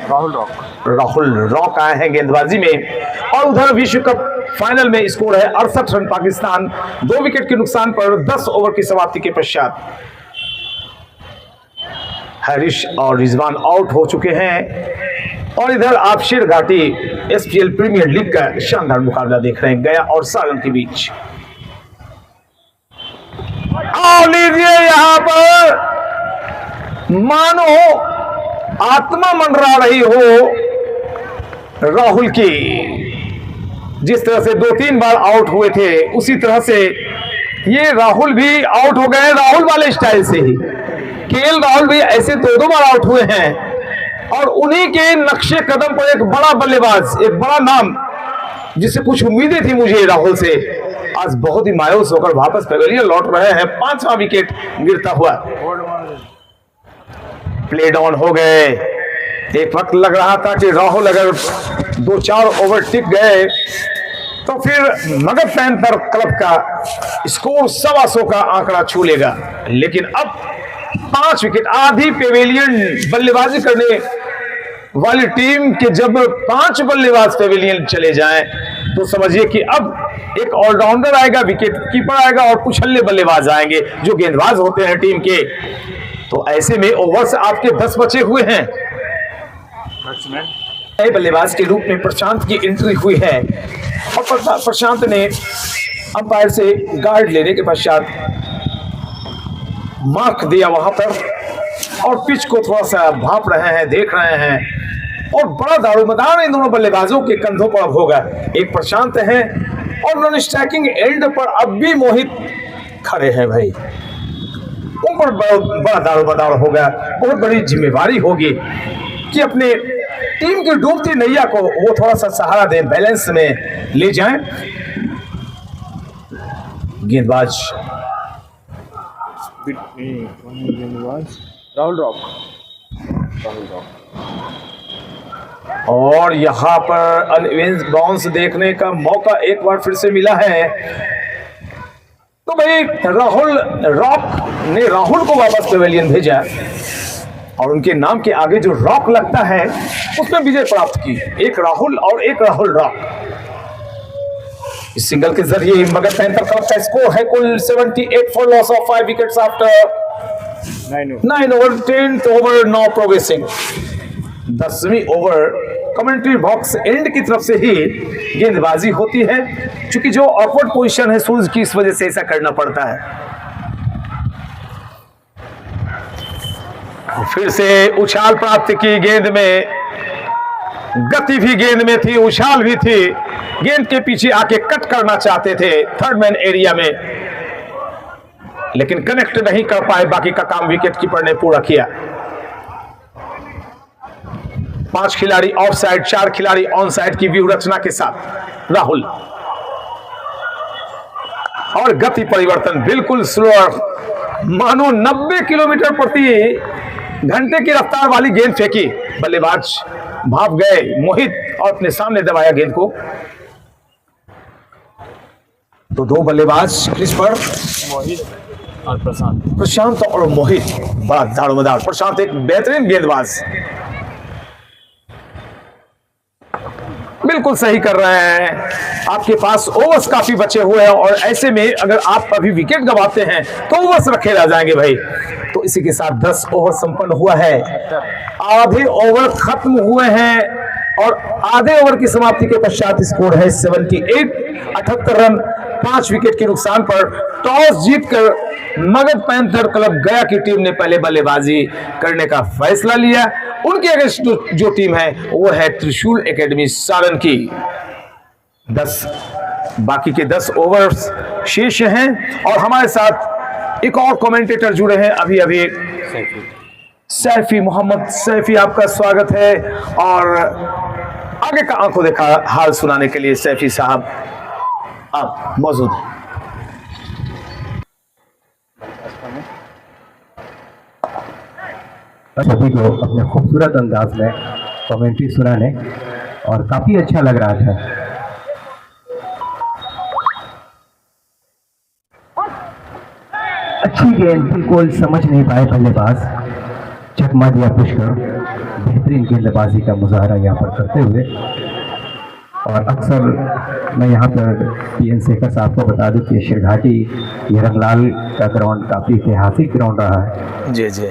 राहुल रॉक आए हैं गेंदबाजी में। और उधर विश्व कप फाइनल में स्कोर है 68 रन। पाकिस्तान 2 विकेट के नुकसान पर 10 ओवर की समाप्ति के पश्चात हरीश और रिजवान आउट हो चुके हैं। और इधर आप शेर घाटी SPL प्रीमियर लीग का शानदार मुकाबला देख रहे हैं गया और सारण के बीच। आओ लीजिए, यहां पर मानो आत्मा मंडरा रही हो राहुल की। जिस तरह से 2-3 बार आउट हुए थे, उसी तरह से ये राहुल भी आउट हो गए, राहुल वाले स्टाइल से ही। केएल राहुल भी ऐसे 2-2 बार आउट हुए हैं, और उन्हीं के नक्शे कदम पर एक बड़ा बल्लेबाज, एक बड़ा नाम, जिससे कुछ उम्मीदें थी मुझे राहुल से, आज बहुत ही मायूस होकर वापस पवेलियन लौट रहे हैं। 5वां विकेट गिरता हुआ। प्लेड ऑन हो गए। एक वक्त लग रहा था कि राहुल अगर 2-4 ओवर टिक गए तो फिर मगध पैंथर क्लब का स्कोर 125 का आंकड़ा छू लेगा, लेकिन अब 5 विकेट, आधी पेवेलियन बल्लेबाजी करने वाली टीम के जब 5 बल्लेबाज पेवेलियन चले जाएं तो समझिए कि अब एक ऑलराउंडर आएगा, विकेट कीपर आएगा, और कुछ हल्ले बल्लेबाज आएंगे जो गेंदबाज होते हैं टीम के। तो ऐसे में ओवर्स आपके 10 बचे हुए हैं। नए बल्लेबाज के रूप में प्रशांत की एंट्री हुई है और प्रशांत ने अंपायर से गार्ड लेने के पश्चात मार्क दिया वहां पर और पिच को थोड़ा सा भांप रहे हैं, देख रहे हैं और बड़ा दारोमदार इन दोनों बल्लेबाजों के कंधों पर अब होगा। एक प्रशांत है और नॉन स्ट्राइकिंग एंड पर अब भी मोहित खड़े हैं भाई, उन पर बड़ा दारोमदार होगा। बहुत बड़ी जिम्मेवारी होगी कि अपने टीम की डूबती नैया को वो थोड़ा सा सहारा दें, बैलेंस में ले जाएं। गेंदबाज राहुल रॉक और यहां पर अनइवन बाउंस देखने का मौका एक बार फिर से मिला है। तो भाई राहुल रॉक ने राहुल को वापस पेवेलियन भेजा और उनके नाम के आगे जो रॉक लगता है उसमें विजय प्राप्त की, एक राहुल और एक राहुल रॉक। इस सिंगल के जरिए मगध पैंथर क्लब का स्कोर है कुल 78 for loss of 5 wickets after 9 over 10 over 9 progressing. 10वीं ओवर कमेंट्री बॉक्स एंड की तरफ से ही गेंदबाजी होती है, क्योंकि जो ऑकवर्ड पोजीशन है सूज की, इस वजह से ऐसा करना पड़ता है। फिर से उछाल प्राप्त की, गेंद में गति भी गेंद में थी, उछाल भी थी, गेंद के पीछे आके कट करना चाहते थे थर्ड मैन एरिया में, लेकिन कनेक्ट नहीं कर पाए। बाकी का काम विकेट कीपर ने पूरा किया। 5 खिलाड़ी ऑफ साइड, 4 खिलाड़ी ऑन साइड की व्यू रचना के साथ राहुल, और गति परिवर्तन बिल्कुल स्लोअर, मानो 90 किलोमीटर प्रति घंटे की रफ्तार वाली गेंद फेंकी। बल्लेबाज भाप गए मोहित और अपने सामने दबाया गेंद को। तो 2 बल्लेबाज क्रीज पर, मोहित और प्रशांत। प्रशांत और मोहित बड़ा दारोमदार। प्रशांत एक बेहतरीन गेंदबाज, बिल्कुल सही कर रहे हैं। आपके पास ओवर्स काफी बचे हुए हैं और ऐसे में अगर आप अभी विकेट गंवाते हैं तो ओवर्स रखे रह जाएंगे भाई। तो इसी के साथ 10 ओवर संपन्न हुआ है, आधे ओवर खत्म हुए हैं और आधे ओवर की समाप्ति के पश्चात स्कोर है 78 रन 5 विकेट के नुकसान पर। टॉस जीतकर मगध पैंथर क्लब गया की टीम ने पहले बल्लेबाजी करने का फैसला लिया। उनके अगेंस्ट जो टीम है वो है त्रिशूल एकेडमी सारण की। बाकी के 10 ओवर्स शेष हैं और हमारे साथ एक और कमेंटेटर जुड़े हैं अभी अभी, सैफी मोहम्मद सैफी, आपका स्वागत है। और आगे का आंखों देखा हाल सुनाने के लिए सैफी साहब आप मौजूद हैं। सभी को अपने खूबसूरत अंदाज में कमेंट्री सुनाने और काफी अच्छा लग रहा था। अच्छी गेंद बिल्कुल समझ नहीं पाए बल्लेबाज, चकमा दिया पुष्कर। बेहतरीन गेंदबाजी का मुजाहरा यहाँ पर करते हुए, और अक्सर मैं यहाँ पर पीएन शेखर साहब को बता दूं कि शिरघाटी ये रंगलाल का ग्राउंड काफी ऐतिहासिक ग्राउंड रहा है। जी जी,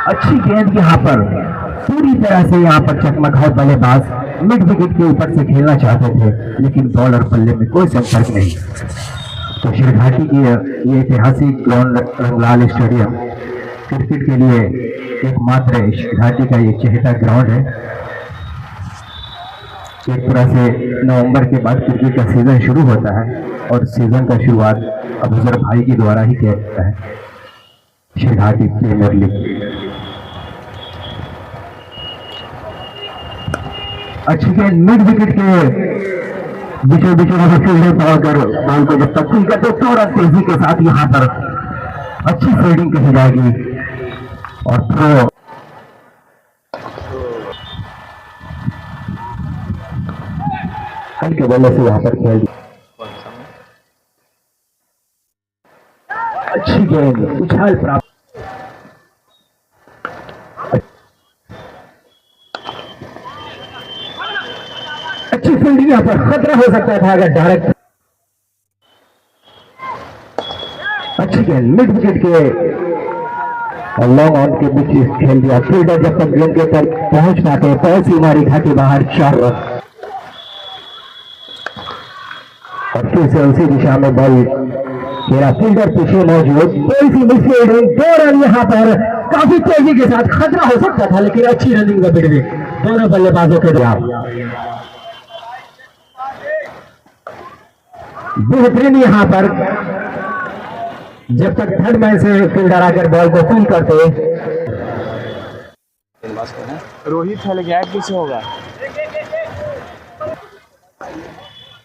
अच्छी गेंद यहाँ पर पूरी तरह से यहाँ पर चकमक है। बल्लेबाज मिड विकेट के ऊपर से खेलना चाहते थे, लेकिन बॉल और बल्ले में कोई संपर्क नहीं। तो शिरघाटी की ये ऐतिहासिक ग्राउंड रंगलाल स्टेडियम क्रिकेट के लिए एकमात्र शिरघाटी का ये चहेता ग्राउंड है। एक तरह से नवंबर के बाद क्रिकेट का सीजन शुरू होता है और सीजन का शुरुआत अबूजर भाई के द्वारा ही किया जाता है। शिरघाटी प्रीमियर लीग अच्छी गेंद मिड विकेट के बीचों फील्डिंग पकड़कर बॉल को जब तक करते तुरंत तेजी के साथ यहाँ पर अच्छी फील्डिंग कही जाएगी और थ्रो। हल्के बल्ले से यहाँ पर खेल, अच्छी गेंद उछाल प्राप्त, अच्छी फील्डिंग यहाँ पर खतरा हो सकता था अगर डायरेक्ट। अच्छी गेंद मिड विकेट के और लॉन्ग ऑन के बीच खेल दिया। फील्डर जब तक गेंद के ऊपर पहुंच पाते पहुंची मारी घाटी बाहर 4 रन। और फिर से उसी दिशा में बॉल खेला, फील्डर पीछे मौजूद, मिडफील्डिंग 2 रन। यहाँ पर काफी तेजी के साथ खतरा हो सकता था लेकिन अच्छी रनिंग का बिटवीन दोनों बल्लेबाजों के द्वारा बेहतरीन। यहाँ पर जब तक थर्ड मैन से फील्डर आकर बॉल को फील करते। रोहित है लेकिन ऐड किसे होगा?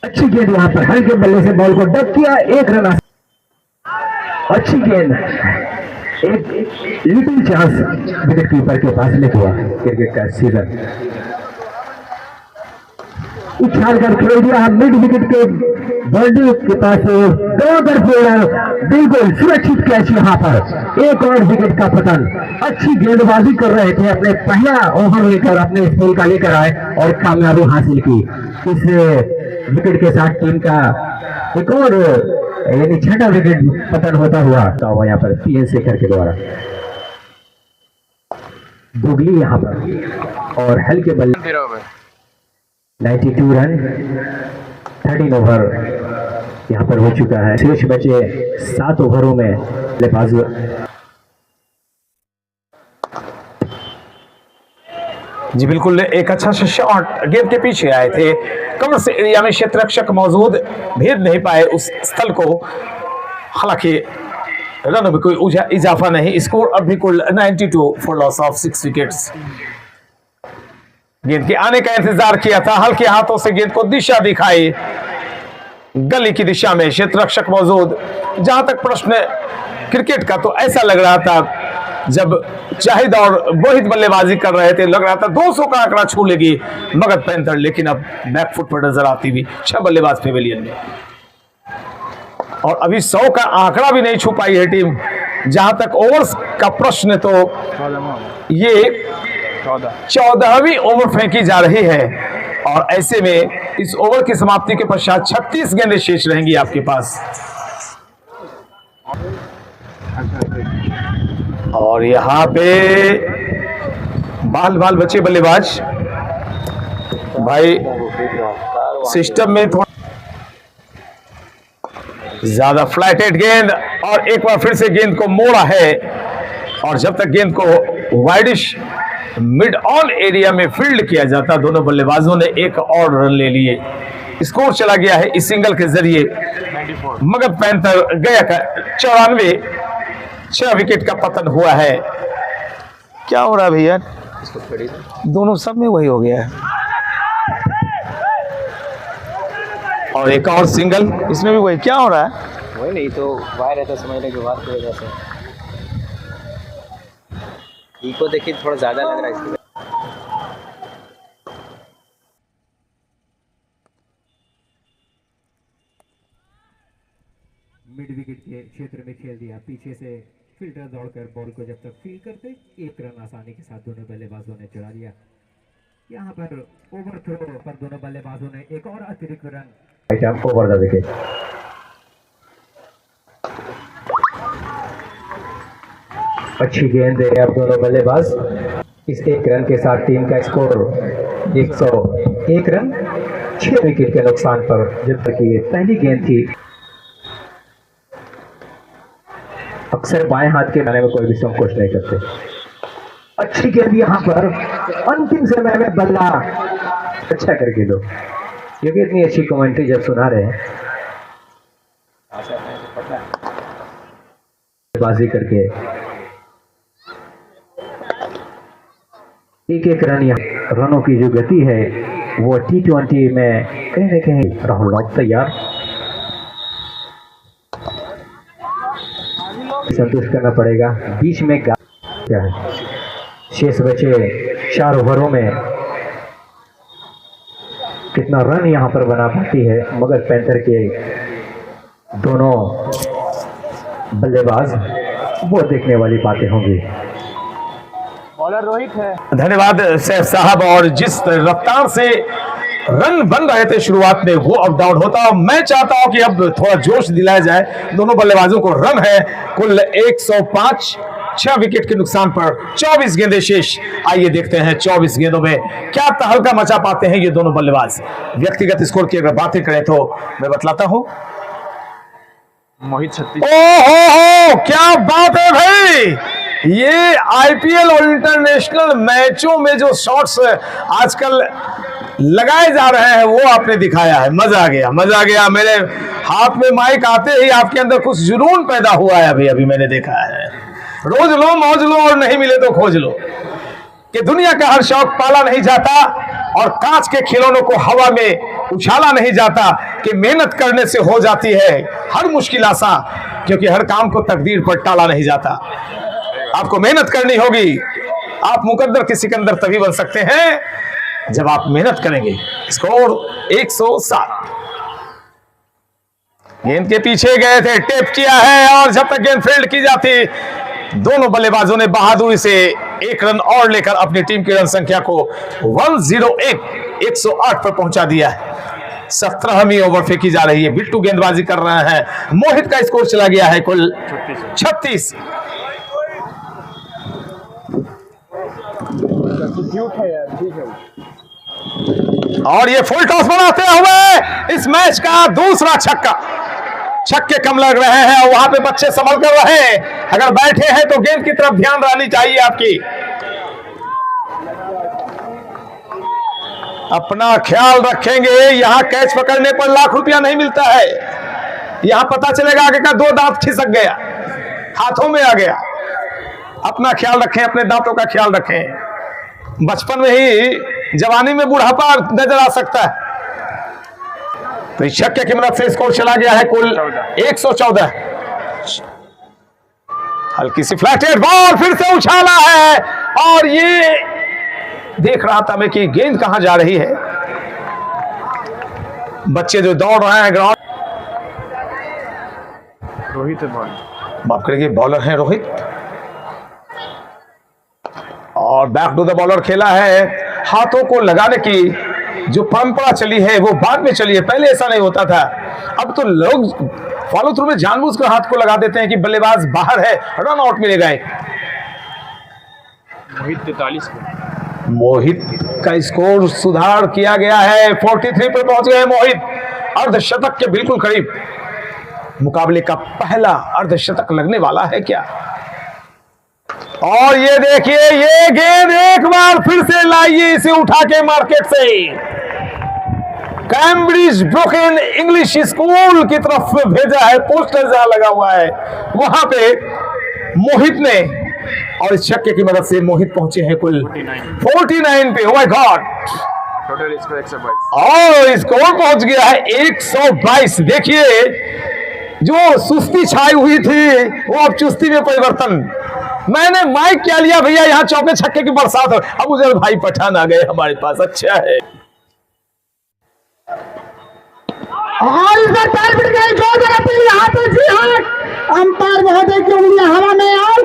अच्छी गेंद यहाँ पर हल्के बल्ले से बॉल को डक किया, 1 रन। अच्छी गेंद, एक लिटिल चांस विकेट कीपर के पास नहीं हुआ। क्रिकेट का सीजन उछाल कर खेल दिया मिड विकेट के बाउंड्री के पास, 2 फील्डर बिल्कुल सुरक्षित कैच। यहाँ पर एक और विकेट का पतन। अच्छी गेंदबाजी कर रहे थे, अपने पहला ओवर लेकर अपने स्पेल का लेकर आए और कामयाबी हासिल की। इस विकेट के साथ टीम का एक और यानी 6वां विकेट पतन होता हुआ यहाँ पर पीएन शेखर के द्वारा। बुगली यहाँ पर और हल्के बल्ले 92 रन 13 ओवर यहाँ पर हो चुका है। शेष बचे 7 ओवरों में बल्लेबाज जी बिल्कुल, एक अच्छा सा शॉट गेंद के पीछे आए थे, कवर से एरिया में क्षेत्र रक्षक मौजूद, भेद नहीं पाए उस स्थल को। हालांकि रनों में कोई इजाफा नहीं, स्कोर अब भी कुल 92 फॉर लॉस ऑफ 6 विकेट्स। गेंद के आने का इंतजार किया था, हल्के हाथों से गेंद को दिशा दिखाई, गली की दिशा में क्षेत्र रक्षक मौजूद। जहां तक प्रश्न क्रिकेट का, तो ऐसा लग रहा था जब जाहिद और मोहित बल्लेबाजी कर रहे थे, लग रहा था 200 का आंकड़ा छू लेगी मगध पैंथर, लेकिन अब बैकफुट पर नजर आती हुई 6 बल्लेबाज पेवेलियन में, और अभी 100 का आंकड़ा भी नहीं छू पाई है टीम। जहां तक ओवर्स का प्रश्न, तो ये 14वीं ओवर फेंकी जा रही है, और ऐसे में इस ओवर की समाप्ति के पश्चात 36 गेंदें शेष रहेंगी आपके पास। और यहाँ पे बाल बचे बल्लेबाज भाई, सिस्टम में थोड़ा ज्यादा फ्लैटेड गेंद, और एक बार फिर से गेंद को मोड़ा है, और जब तक गेंद को वाइडिश मिड ऑन एरिया में फील्ड किया जाता, दोनों बल्लेबाजों ने 1 और रन ले लिए। स्कोर चला गया है इस सिंगल के जरिए मगध पैंथर गया का 94, 6 विकेट का पतन हुआ है। क्या हो रहा है भैया? दोनों सब में वही हो गया है, और एक और सिंगल इसमें भी वही। क्या हो रहा है? वही नहीं तो बाहर रहता समझने के बाद की वजह से इको देखिए थोड़ा ज्यादा लग रहा है इसकी। मिड विकेट के क्षेत्र में खेल दिया, पीछे से फील्डर दौड़कर बॉल को जब तक फील करते 1 रन आसानी के साथ दोनों बल्लेबाजों ने चुरा लिया। यहाँ पर ओवर थ्रो पर दोनों बल्लेबाजों ने 1 और अतिरिक्त रन ओवर द विकेट। अच्छी गेंद है अब दोनों बल्लेबाज। इस 1 रन के साथ टीम का स्कोर 101 रन 6 विकेट के नुकसान पर, जबकि ये पहली गेंद थी। अक्सर बाएं हाथ के बारे में कोई भी संकोच नहीं करते। अच्छी गेंद यहाँ पर अंतिम समय में बल्ला अच्छा करके दो, क्योंकि इतनी अच्छी कमेंट्री जब सुना रहे हैं बाजी करके 1-1 रन। यहाँ रनों की जो गति है वो T20 में कहीं न कहीं। राहुल लॉक तैयार, संतुष्ट करना पड़ेगा। बीच में क्या है, शेष बचे 4 ओवरों में कितना रन यहाँ पर बना पाती है मगध पैंथर के दोनों बल्लेबाज, वो देखने वाली बातें होंगी। बॉलर रोहित है। धन्यवाद सैफ साहब। और जिस रफ्तार से रन बन रहे थे शुरुआत में, वो अब डाउन होता। मैं चाहता हूं कि अब थोड़ा जोश दिलाया जाए दोनों बल्लेबाजों को। रन है कुल 105 6 विकेट के नुकसान पर 24 गेंदें शेष। आइए देखते हैं 24 गेंदों में क्या तहलका मचा पाते हैं ये दोनों बल्लेबाज। व्यक्तिगत स्कोर की अगर बातें करें तो मैं बतलाता हूं। मोहित 36। ओहो क्या बात है भाई, ये आईपीएल और इंटरनेशनल मैचों में जो शॉट्स आजकल लगाए जा रहे हैं वो आपने दिखाया है। मजा आ गया, मजा आ गया। मेरे हाथ में माइक आते ही आपके अंदर कुछ जुनून पैदा हुआ है। अभी अभी मैंने देखा है, रोज लो मौज लो और नहीं मिले तो खोज लो, कि दुनिया का हर शौक पाला नहीं जाता और कांच के खिलौनों को हवा में उछाला नहीं जाता, कि मेहनत करने से हो जाती है हर मुश्किल आसान, क्योंकि हर काम को तकदीर पर टाला नहीं जाता। आपको मेहनत करनी होगी। आप मुकद्दर के सिकंदर तभी बन सकते हैं जब आप मेहनत करेंगे। स्कोर 107। गेंद के पीछे गए थे, टेप किया है और जब तक गेंद फील्ड की जाती, दोनों बल्लेबाजों ने बहादुरी से 1 रन और लेकर अपनी टीम की रन संख्या को 108 पर पहुंचा दिया है। 17वीं ओवर फेंकी जा रही है, बिट्टू गेंदबाजी कर रहे हैं। मोहित का स्कोर चला गया है कुल 36। और ये फुल टॉस बनाते हुए इस मैच का दूसरा छक्के कम लग रहे हैं और वहां पे बच्चे संभल कर रहे हैं। अगर बैठे हैं तो गेंद की तरफ ध्यान रहनी चाहिए आपकी। अपना ख्याल रखेंगे। यहां कैच पकड़ने पर लाख रुपया नहीं मिलता है। यहां पता चलेगा आगे का 2 दांत खिसक गया, हाथों में आ गया। अपना ख्याल रखें, अपने दांतों का ख्याल रखें। बचपन में ही जवानी में बुढ़ापा नजर आ सकता है। तो इस छक्के की मदद से स्कोर चला गया है कुल 114। हल्की सी फ्लैटेड बॉल फिर से उछाला है और ये देख रहा था मैं कि गेंद कहां जा रही है। बच्चे जो दौड़ रहे हैं ग्राउंड। रोहित है बॉल, माफ करेंगे, बॉलर हैं रोहित और बैक टू द बॉलर खेला है। हाथों को लगाने की जो परंपरा चली है वो बाद में चली है, पहले ऐसा नहीं होता था। अब तो लोग फॉलो थ्रू में जानबूझकर हाथ को लगा देते हैं कि बल्लेबाज बाहर है, रन आउट मिलेगा। मोहित 43। मोहित का स्कोर सुधार किया गया है, 43 पर पहुंच गए मोहित। अर्धशतक के बिल्कुल करीब। मुकाबले का पहला अर्धशतक लगने वाला है क्या। और ये देखिए, ये गेंद एक बार फिर से लाइए इसे उठा के मार्केट से। कैम्ब्रिज ब्रोकन इंग्लिश स्कूल की तरफ भेजा है, पोस्टर जहां लगा हुआ है वहां पे मोहित ने, और इस छक्के की मदद से मोहित पहुंचे हैं कुल 49 पे। Oh my God, total score 122 और स्कोर पहुंच गया है 122। देखिए, जो सुस्ती छाई हुई थी वो अब चुस्ती में परिवर्तन। मैंने माइक क्या लिया भैया, यहाँ चौके छक्के की बरसात हो। अब उजर भाई पठान आ गए हमारे पास, अच्छा है। और इस बार पैर पिट गए, जो जगह पे यहाँ पे जी हाँ, अंपायर महोदय की उंगलियां हवा में और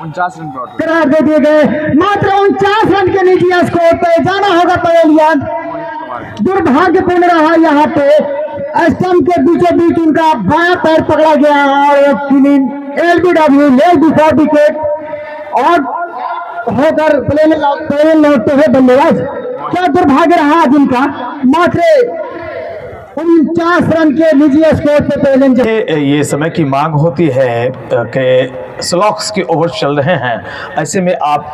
49 रन पर करार दे दिए गए। मात्र 49 रन के नीचे स्कोर पे जाना होगा पवेलियन। दुर्भाग्यपूर्ण रहा यहाँ पे, स्टंप के बीचों बीच उनका बायां पैर पकड़ा गया और clean LBW leg before wicket और होकर प्ले लौटते हुए बल्लेबाज। क्या दुर्भाग्य रहा आज इनका। मात्र 49 रन के निजी स्कोर पे पवेलियन। ये समय की मांग होती है कि स्लॉक्स के ओवर चल रहे हैं, ऐसे में आप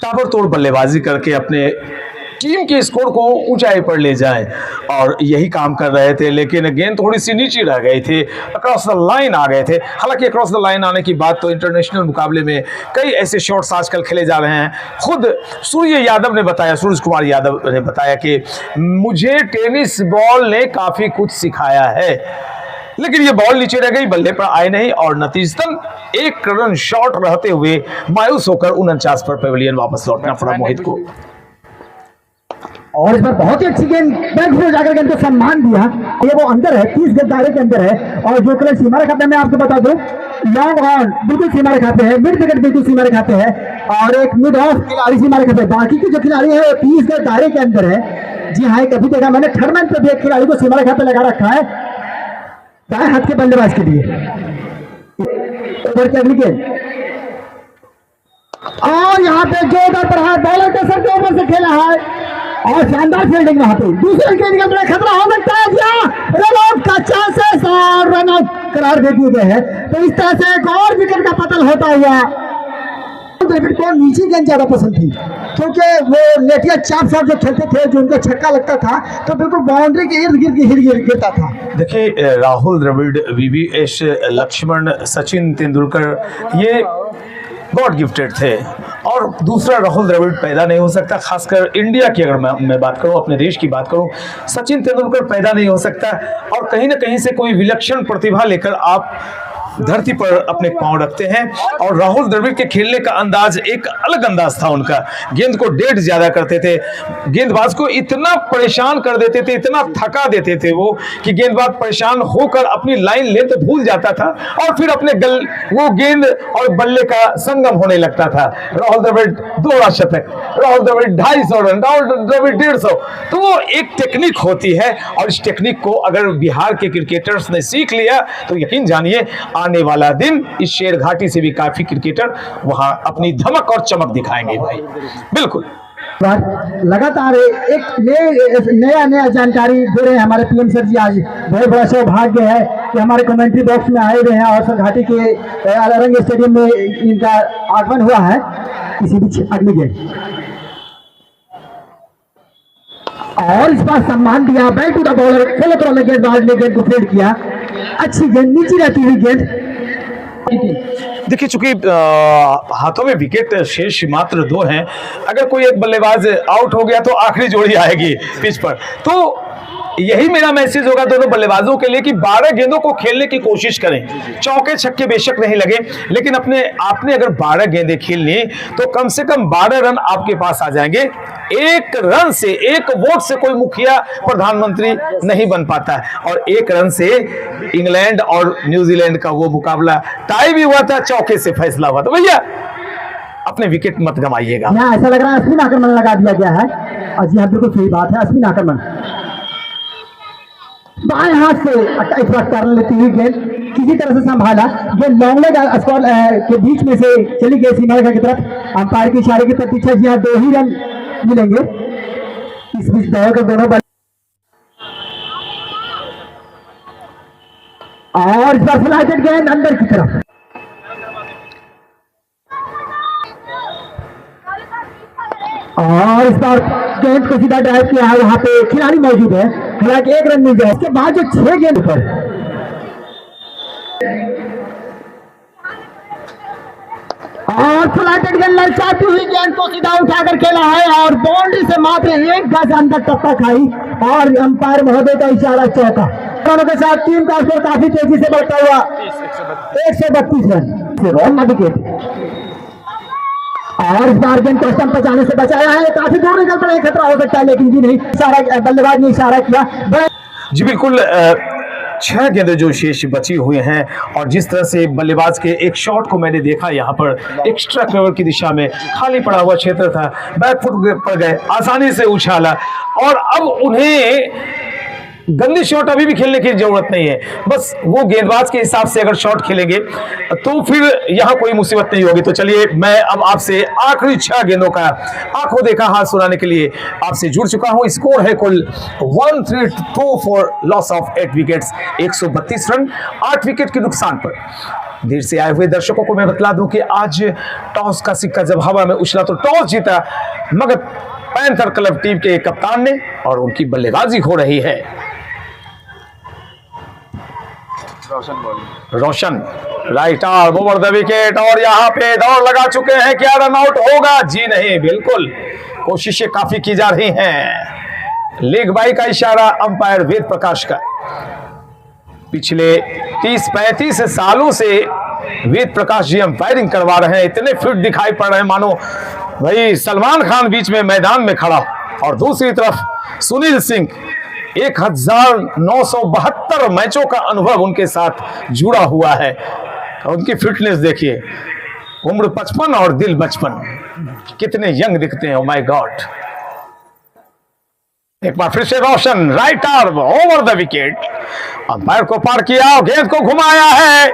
ताबड़तोड़ बल्लेबाजी करके अपने टीम के स्कोर को ऊंचाई पर ले जाएं, और यही काम कर रहे थे। लेकिन गेंद थोड़ी सी नीचे रह गई थी, अक्रॉस द लाइन आ गए थे। हालांकि अक्रॉस द लाइन आने की बात तो इंटरनेशनल मुकाबले में कई ऐसे शॉट्स आजकल खेले जा रहे हैं। खुद सूर्य यादव ने बताया, सूरज कुमार यादव ने बताया कि मुझे टेनिस बॉल ने काफ़ी कुछ सिखाया है, लेकिन ये बॉल नीचे रह गई, बल्ले पर आए नहीं और नतीजतन 1 रन शॉर्ट रहते हुए मायूस होकर 49 पर पवेलियन वापस लौटना पड़ा मोहित को। और इस बार बहुत ही अच्छी गेंद बैकफुट जाकर गेंद को सम्मान दिया। ये वो अंदर है, 30 गज दायरे के अंदर है और जो कलर सीमा रेखा पे मैं आपको बता दूं, लॉन्ग ऑन बिल्कुल सीमा रेखा पे है, मिड विकेट बिल्कुल सीमा रेखा पे है और एक मिड ऑफ खिलाड़ी सीमा रेखा पे। बाकी के जो खिलाड़ी है वो 30 गज दायरे के अंदर है। जी हाँ, कभी देखा मैंने थर्ड मैन पे भी एक खिलाड़ी को सीमा रेखा पे लगा रखा है दाएं हाथ के बल्लेबाज के लिए। ओवर की अगली गेंद और यहाँ पे जोरदार प्रहार बॉलर के सर के ऊपर से खेला है और शानदार फील्डिंग वहां पे। दूसरे विकेट निकल रहा है, खतरा हो सकता है क्या? रन आउट का चांसेस और रन आउट करार दे दिए गए हैं। तो इस तरह से एक और विकेट का पतन होता हुआ द्रविड़ को नीचे गेंद ज्यादा पसंद थी, क्योंकि वो नेटिया चाप साहब जो खेलते थे, जो उनका छक्का लगता था तो बिल्कुल बाउंड्री के इर्द गिर्द गिरता था। देखिए राहुल द्रविड़, VVS लक्ष्मण, सचिन तेंदुलकर ये गॉड गिफ्टेड थे और दूसरा राहुल द्रविड़ पैदा नहीं हो सकता। खासकर इंडिया की अगर मैं बात करूं, अपने देश की बात करूं, सचिन तेंदुलकर पैदा नहीं हो सकता। और कहीं ना कहीं से कोई विलक्षण प्रतिभा लेकर आप धरती पर अपने पांव रखते हैं। और राहुल द्रविड़ के खेलने का अंदाज एक अलग अंदाज था उनका। गेंद को डेड ज्यादा करते थे, गेंदबाज को इतना परेशान कर देते थे, इतना थका देते थे वो कि गेंदबाज परेशान होकर अपनी लाइन लेंथ भूल जाता था और फिर अपने वो गेंद और बल्ले का संगम होने लगता था। राहुल द्रविड़ 2 शतक, राहुल द्रविड़ 250 रन, राहुल द्रविड़ 150। तो वो एक टेक्निक होती है और इस टेक्निक को अगर बिहार के क्रिकेटर्स ने सीख लिया तो यकीन जानिए आने वाला दिन इस शेर घाटी से भी काफी क्रिकेटर वहां अपनी धमक और चमक दिखाएंगे भाई। बिल्कुल लगातार एक नया जानकारी दे रहे हैं हमारे PM सर जी। आज बहुत बड़ा सौभाग्य है कि हमारे कमेंट्री बॉक्स में आए हुए हैं और सर घाटी के अलरंग स्टेडियम में इनका आगमन हुआ है। इसी बीच अगली गेंद और इस बार सम्मान दिया, बैक टू द बॉलर, गलत वाले गेंदबाज ने गेंद को फेड किया। अच्छी गेंद, नीचे रहती हुई गेंद। देखिए चूंकि हाथों में विकेट शेष मात्र 2 हैं, अगर कोई एक बल्लेबाज आउट हो गया तो आखिरी जोड़ी आएगी पिच पर। तो यही मेरा मैसेज होगा दोनों बल्लेबाजों के लिए कि 12 गेंदों को खेलने की कोशिश करें। चौके छक्के बेशक नहीं लगे, लेकिन आपने अगर 12 गेंदें खेलनी तो कम से कम 12 रन आपके पास आ जाएंगे। 1 रन से, 1 वोट से कोई मुखिया प्रधानमंत्री नहीं बन पाता है। और 1 रन से इंग्लैंड और न्यूजीलैंड का वो मुकाबला टाई भी हुआ था, चौके से फैसला हुआ। तो भैया अपने विकेट मत गंवाइएगा। ऐसा लग रहा है स्पिन आक्रमण लगा दिया गया है। और जी हाँ, बिल्कुल सही बात है, स्पिन आक्रमण। बाएं हाथ से इस बार टर्न लेती हुई गेंद किसी तरह से संभाला, गेंद लॉन्ग लेग स्क्वायर के बीच में से चली गई सीमा रेखा की तरफ। अंपायर के इशारे की प्रतीक्षा, जी हाँ 2 ही रन मिलेंगे। इस बीच दौड़ के दोनों और इस बार फ्लाइटेड गेंद अंदर की तरफ। और इस बार गेंद को सीधा ड्राइव किया है, वहां पे खिलाड़ी मौजूद है, हालांकि 1 रन मिल जाए। इसके बाद जो 6 गेंद पर और फ्लाइटेड गेंद ललचाती हुई गेंद को सीधा उठाकर खेला है और बाउंड्री से मात्र 1 गज अंदर टप्पा खाई और अंपायर महोदय का इशारा चौका। दोनों के साथ टीम का स्कोर काफी तेजी से बढ़ता हुआ 132 रन विकेट। और इस बार गेंद को स्टंप पर जाने से बचाया है, काफी दूर निकल पड़े, खतरा हो सकता है, लेकिन जी नहीं, इशारा बल्लेबाज ने इशारा किया। जी बिल्कुल 6 गेंदें जो शेष बची हुई हैं और जिस तरह से बल्लेबाज के एक शॉट को मैंने देखा यहाँ पर एक्स्ट्रा कवर की दिशा में खाली पड़ा हुआ क्षेत्र था, बैकफुट पर गए, आसानी से उछाला और अब उन्हें गंदी शॉट अभी भी खेलने की जरूरत नहीं है। बस वो गेंदबाज के हिसाब से अगर शॉट खेलेंगे तो फिर यहाँ कोई मुसीबत नहीं होगी। तो चलिए मैं अब आपसे आखिरी 6 गेंदों का आंखों देखा हाथ सुनाने के लिए आपसे जुड़ चुका हूं। स्कोर है कुल 132 for loss of 8 wickets, 132 run 8 wicket के नुकसान पर। देर से आए हुए दर्शकों को मैं बतला दूं कि आज टॉस का सिक्का जब हवा में उछला तो टॉस जीता मगर पैंथर क्लब टीम के कप्तान ने और उनकी बल्लेबाजी हो रही है। Roshan right arm over the wicket और यहां पे दौड़ लगा चुके हैं। क्या रन आउट होगा? जी नहीं, बिल्कुल कोशिशें काफी की जा रही हैं। लेग बाई का इशारा अंपायर वेद प्रकाश का। पिछले 30-35 सालों से वेद प्रकाश जी अंपायरिंग करवा रहे हैं, इतने फिट दिखाई पड़ रहे हैं मानो भाई सलमान खान बीच में मैदान में खड़ा। और दूसरी तरफ सुनील सिंह 1972 मैचों का अनुभव उनके साथ जुड़ा हुआ है। उनकी फिटनेस देखिए, उम्र 55 और दिल 55, कितने यंग दिखते हैं। Oh my God. एक बार फिर से Roshan right arm over the wicket, umpire को पार किया, गेंद को घुमाया है,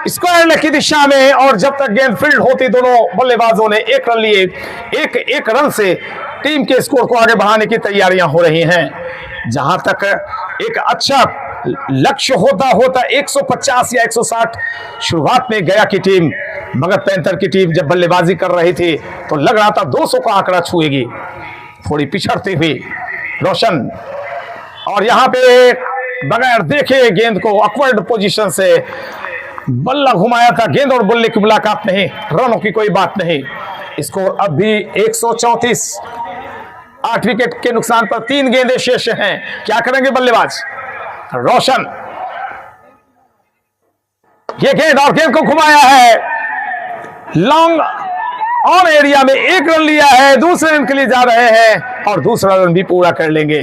स्क्वायर लेग की दिशा में, और जब तक गेंद फील्ड होती दोनों बल्लेबाजों ने 1 रन लिए। एक रन से टीम के स्कोर को आगे बढ़ाने की तैयारियां हो रही हैं। जहां तक एक अच्छा लक्ष्य होता 150 या 160 शुरुआत में गया की टीम, मगध पैंथर की टीम जब बल्लेबाजी कर रही थी तो लग रहा था 200 का आंकड़ा छुएगी। थोड़ी पिछड़ती हुई रोशन, और यहां पे बगैर देखे गेंद को ऑकवर्ड पोजीशन से बल्ला घुमाया था। गेंद और बल्ले की मुलाकात नहीं, रनों की कोई बात नहीं। स्कोर अब भी 134। 8 विकेट के नुकसान पर 3 गेंदें शेष हैं। क्या करेंगे बल्लेबाज रोशन? ये गेंद, और गेंद को घुमाया है लॉन्ग ऑन एरिया में। 1 रन लिया है, दूसरे रन के लिए जा रहे हैं और दूसरा रन भी पूरा कर लेंगे।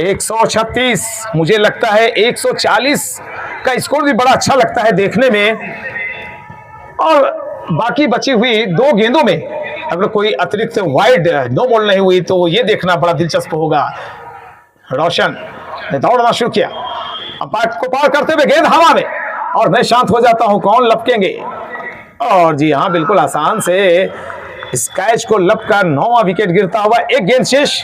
136, मुझे लगता है 140 का स्कोर भी बड़ा अच्छा लगता है देखने में। और बाकी बची हुई 2 गेंदों में अगर कोई अतिरिक्त वाइड नो बॉल नहीं हुई तो ये देखना बड़ा दिलचस्प होगा। रोशन ने दौड़ना शुरू किया, अंपायर को पार करते हुए गेंद हवा में, और मैं शांत हो जाता हूं, कौन लपकेंगे? और जी हां, बिल्कुल आसान से इस कैच को लपका 9वां विकेट गिरता हुआ। 1 गेंद शेष,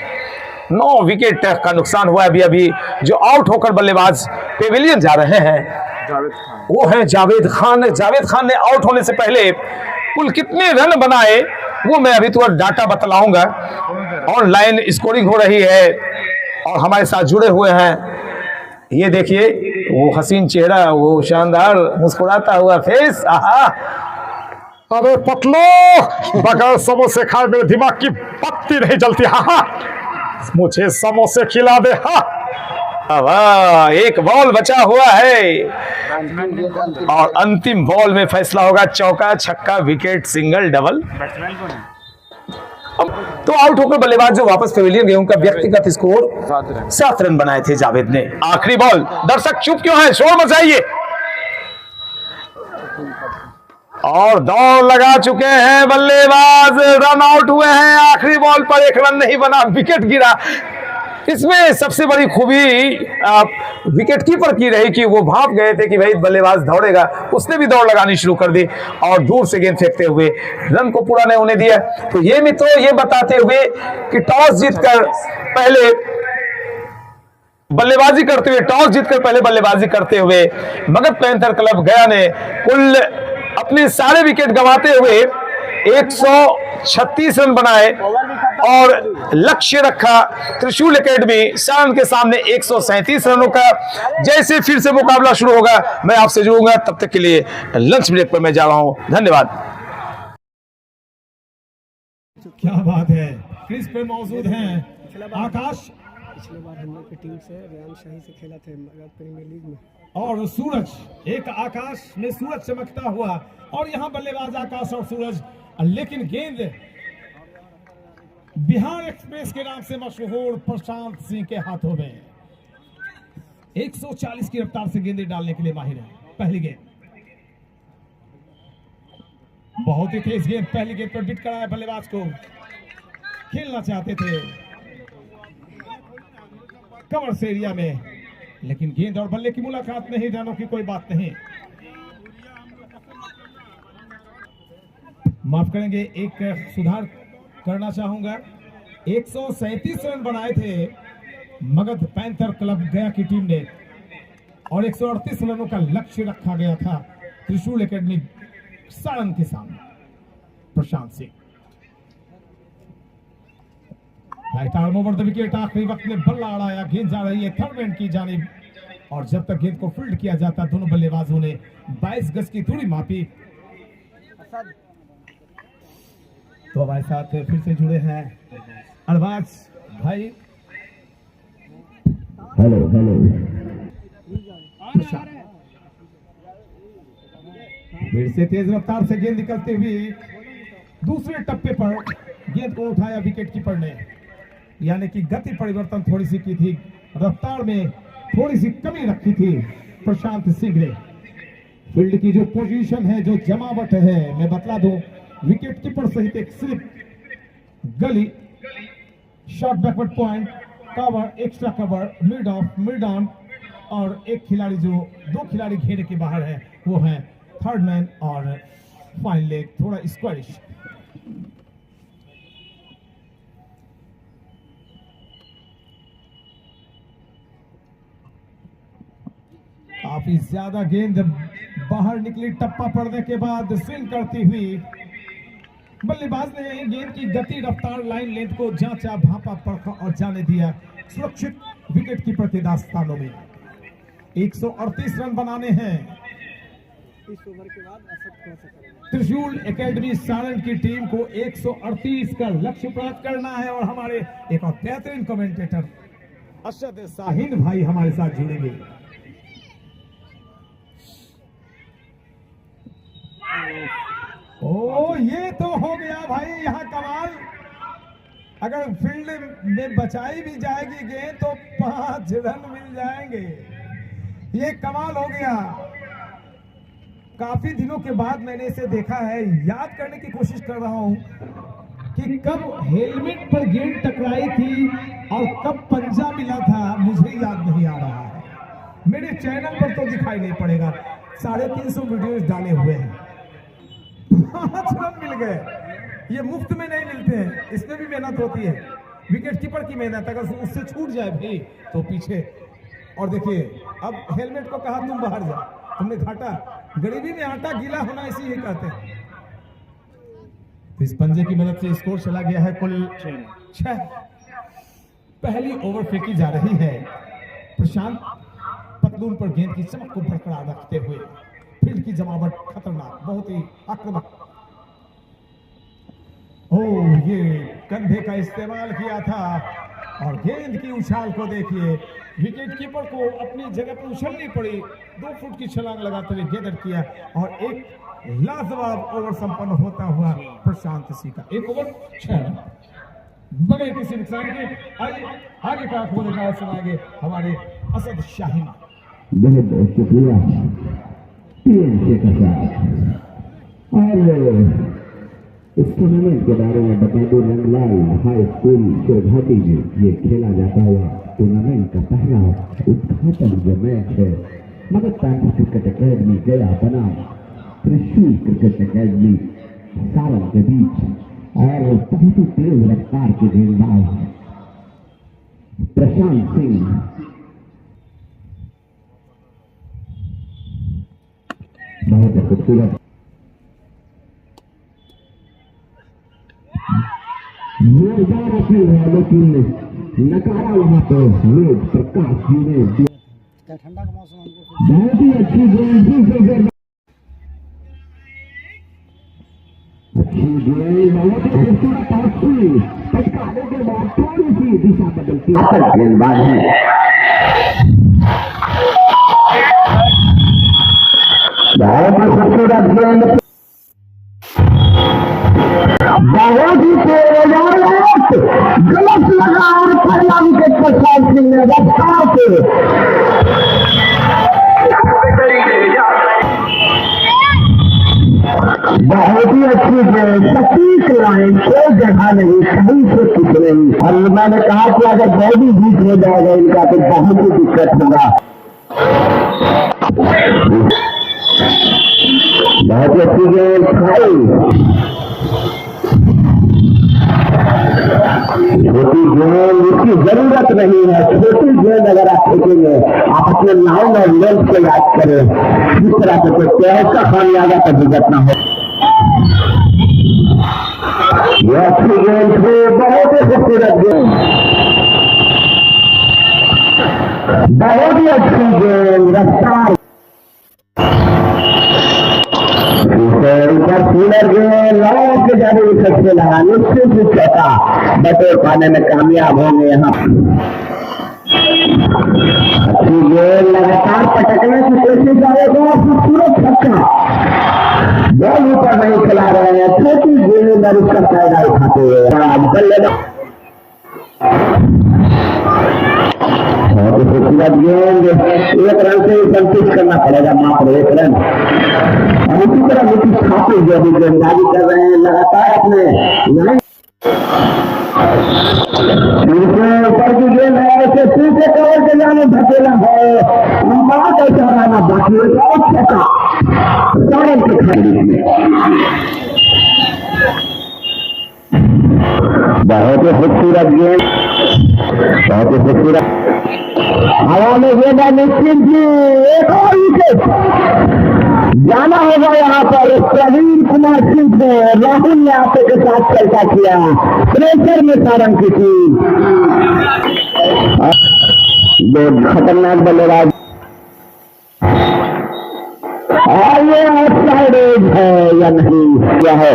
9 विकेट का नुकसान हुआ। अभी जो आउट होकर बल्लेबाज पेविलियन जा रहे हैं जावेद खान, वो है जावेद खान। जावेद खान ने आउट होने से पहले कुल कितने रन बनाए वो मैं अभी तो डाटा बतलाऊंगा। ऑनलाइन स्कोरिंग हो रही है और हमारे साथ जुड़े हुए हैं। ये देखिए वो हसीन चेहरा, वो शानदार मुस्कुराता हुआ फेस। आहा, अरे पतलो, बगैर समोसे खाए मेरे दिमाग की पत्ती नहीं जलती। हाँ, मुझे समोसे खिला दे। हाँ, 1 बॉल बचा हुआ है और अंतिम बॉल में फैसला होगा। चौका, छक्का, विकेट, सिंगल, डबल। बैट्समैन कौन है? तो आउट होकर बल्लेबाज जो वापस पेविलियन गए उनका व्यक्तिगत स्कोर 7 रन। 7 रन बनाए थे जावेद ने। आखिरी बॉल, दर्शक चुप क्यों है, शोर मचाइए। और दौड़ लगा चुके हैं बल्लेबाज, रन आउट हुए हैं। आखिरी बॉल पर 1 रन नहीं बना, विकेट गिरा। इसमें सबसे बड़ी खूबी विकेट कीपर की रही कि वो भाप गए थे कि भाई बल्लेबाज दौड़ेगा, उसने भी दौड़ लगानी शुरू कर दी और दूर से गेंद फेंकते हुए रन को पूरा नहीं होने दिया। तो ये मित्रों ये बताते हुए कि टॉस जीतकर पहले बल्लेबाजी करते हुए, टॉस जीतकर पहले बल्लेबाजी करते हुए मगध पैंथर क्लब गया ने कुल अपने सारे विकेट गंवाते हुए 136 रन बनाए और लक्ष्य रखा त्रिशूल एकेडमी सारण के सामने 137 रनों का। जैसे फिर से मुकाबला शुरू होगा मैं आपसे जुड़ूंगा, तब तक के लिए लंच ब्रेक पर मैं जा रहा हूं। धन्यवाद। क्या बात है, क्रिस पे मौजूद हैं आकाश पिछले बार हम लोग की टीम से रेयान शाही से खेला थे मगध प्रीमियर लीग में, और सूरज। एक आकाश में सूरज चमकता हुआ और यहाँ बल्लेबाज आकाश और सूरज, लेकिन गेंद बिहार एक्सप्रेस के नाम से मशहूर प्रशांत सिंह के हाथों में। 140 की रफ्तार से गेंदें डालने के लिए माहिर है। पहली गेंद बहुत ही तेज गेंद, पहली गेंद पर बिट कराया बल्लेबाज को। खेलना चाहते थे कवर्स एरिया में, लेकिन गेंद और बल्ले की मुलाकात नहीं, रनों की कोई बात नहीं। माफ करेंगे, एक सुधार करना चाहूंगा। 137 रन बनाए थे मगध पैंथर क्लब गया की टीम ने और 138 रनों का लक्ष्य रखा गया था त्रिशूल एकेडमी सारण के सामने। Prashant Singh right arm over the wicket, आखिरी वक्त में बल्ला अड़ाया, गेंद जा रही है थर्ड मैन की जानिब और जब तक गेंद को फील्ड किया जाता दोनों बल्लेबाजों ने 22 गज की दूरी मापी। तो हमारे साथ फिर से जुड़े हैं अरबाज भाई। Hello hello. फिर से तेज रफ्तार से गेंद निकलते हुए दूसरे टप्पे पर गेंद को उठाया विकेट कीपर ने, यानी कि गति परिवर्तन थोड़ी सी की थी, रफ्तार में थोड़ी सी कमी रखी थी प्रशांत सिंह ने। फील्ड की जो पोजीशन है, जो जमावट है, मैं बतला दूं, विकेट कीपर सहित एक स्लिप, गली, short backward point, cover, extra cover, mid off, mid on, और एक खिलाड़ी जो 2 खिलाड़ी घेरे के बाहर है वो है थर्ड मैन और फाइन लेग थोड़ा स्क्वायरिश। काफी ज्यादा गेंद बाहर निकली, टप्पा पड़ने के बाद स्विंग करती हुई बल्लेबाज ने गेंद की गति, रफ्तार, लाइन लेंथ को जांचा, भापा, परखा और जाने दिया। सुरक्षित विकेट कीपर के दास्तानों में 138 रन बनाने हैं। इस ओवर के बाद असद थोड़ा सा करेगा। त्रिशूल एकेडमी सारण की टीम को 138 का लक्ष्य प्राप्त करना है और हमारे एक और बेहतरीन कमेंटेटर असद शाहीन भाई हमारे साथ जुड़ेंगे। ओ ये तो हो गया भाई यहाँ कमाल। अगर फील्ड में बचाई भी जाएगी गेंद तो 5 रन मिल जाएंगे। ये कमाल हो गया। काफी दिनों के बाद मैंने इसे देखा है। याद करने की कोशिश कर रहा हूं कि कब हेलमेट पर गेंद टकराई थी और कब पंजा मिला था, मुझे याद नहीं आ रहा है। मेरे चैनल पर तो दिखाई नहीं पड़ेगा। 350 वीडियोस डाले हुए हैं। 5 रन मिल गए। ये मुफ्त में नहीं मिलते हैं, इसमें भी मेहनत होती है। विकेट कीपर की मेहनत, अगर उससे छूट जाए भाई तो पीछे। और देखिए अब हेलमेट को कहा तुम बाहर जा, तुमने घाटा। गरीबी में आटा गीला होना इसी ही कहते हैं। इस पंजे की मदद से स्कोर चला गया है कुल 6। पहली ओवर फेंकी जा रही है। प्रशांत पतलून पर गेंद की चमक को बरकरार रखते हुए। फील्ड की जमावट खतरनाक, बहुत ही आक्रामक। ये कंधे का इस्तेमाल किया था और गेंद की उछाल को देखिए। विकेट कीपर को अपनी जगह पर उछलनी पड़ी। 2 फुट की छलांग लगाते हुए गेंद किया और एक लाजवाब ओवर संपन्न होता हुआ प्रशांत सिंह का 1 ओवर 6 रन बगैर किसी नुकसान के। आगे का बोलने का सुनाएंगे हमारे असद शाहीन। बहुत बहुत शुक्रिया पीएनसी के साथ। और इस टूर्नामेंट के बारे में बता दूं, रंगलाल हाई स्कूल शेरघाटी में ये खेला जाता हुआ टूर्नामेंट का पहला उद्घाटन जो मैच है मगध क्रिकेट अकेडमी गया बनाम त्रिशूल क्रिकेट अकेडमी सारण के बीच। और बहुत ही तेज रफ्तार के गेंदबाज प्रशांत सिंह बहुत खूबसूरत जोरदार अपनी है, लेकिन नकारा वहां पर वेद प्रकाश जी ने क्या ठंडा का मौसम हमको बहुत ही अच्छी गेंद, अच्छी गेंद, बहुत ही खूबसूरत पहुंची। पटकाने के बाद थोड़ी सी दिशा बदलती है। गेंदबाज है बहुत ही खूबसूरत गेंद, बहुत ही गलत लगा और पहला विकेट प्रशांत सिंह ने रफ्तार से बहुत ही अच्छी गेंद, सटीक लाइन, कोई जगह नहीं, कहीं से कुछ नहीं। और मैंने कहा कि अगर बॉडी बीच हो जाएगा इनका तो बहुत ही दिक्कत होगा। बहुत ही अच्छी गेंद खाई, छोटी गेंद उसकी जरूरत नहीं है। छोटी गेंद अगर आप फेंकेंगे, आप अपने नाम और लेंथ को याद करें, इस तरह से कोई प्रयास का खामियाजा का भुगतना हो। यह अच्छी गेंद थी, बहुत ही खूबसूरत गेंद, बहुत ही अच्छी गेंद, रफ्तार सीलर गेंद लॉन्ग के जाने विकेट से लगा, निश्चित ही चौका बटोर पाने में कामयाब होंगे यहाँ। अच्छी गेंद, लगातार पटकने की कोशिश आएगा, खूबसूरत छक्का, बॉल ऊपर नहीं खिला रहे हैं, छोटी गेंद और उसका फायदा उठाते हुए बल्लेबाज। बहुत ही खूबसूरत गेंद, 1 रन से संतुष्ट करना पड़ेगा, मात्र 1 रन। और इसी तरह नीतीश ठाकुर जो अभी गेंदबाजी कर रहे हैं लगातार अपने ऊपर की गेंद है, ऐसे पीछे कवर के जाने धकेला है, मां का चढ़ाना बाकी है, और छक्का सारे के खाली में बहुत ही खूबसूरत गेंद, बहुत ही खूबसूरत हवा में गेंद है। निश्चित जी एक और विकेट जाना होगा यहाँ पर। प्रवीण कुमार सिंह ने राहुल यादव के साथ चर्चा किया, प्रेशर में सारंग की टीम दो खतरनाक बल्लेबाज और ये आउटसाइड एज है या नहीं, क्या है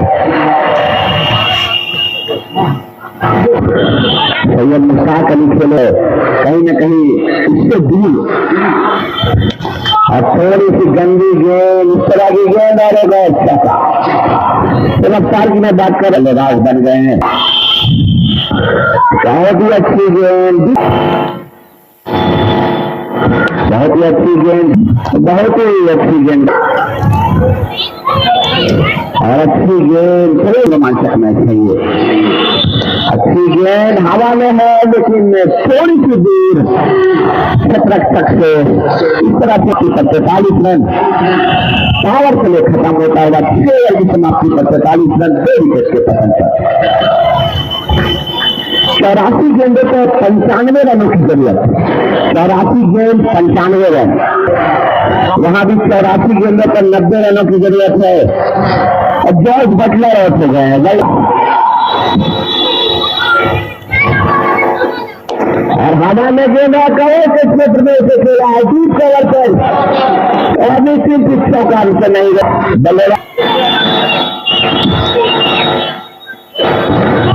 सैयद मुश्ताक अली खेले कहीं न कहीं इससे दूर और थोड़ी सी गंदी गेंद, इस तरह की गेंद और एक छक्का। रफ्तार की मैं बात कर बल्लेबाज बन गए हैं, बहुत ही अच्छी गेंद, बहुत ही अच्छी गेंद, बहुत ही अच्छी गेंद और अच्छी गेंद, थोड़ी रोमांचक मैच है ये। अच्छी गेंद हवा में है लेकिन थोड़ी सी दूर शतरक तक से इस तरह से 45 रन पावर प्ले खत्म होता होगा। 6 ओवर की समाप्ति पर 45 रन 2 विकेट के पतन पर 84 गेंदों को 95 रनों की जरूरत है। 84 गेंद 95 रन, वहां भी 84 गेंदों पर 90 रनों की जरूरत है और जॉर्ज बटलर आउट हो गए हैं और हवा में गेंदा कवर के क्षेत्र में से खेला है, डीप कवर पर और निश्चित पिछों का अंत नहीं बल्लेबाज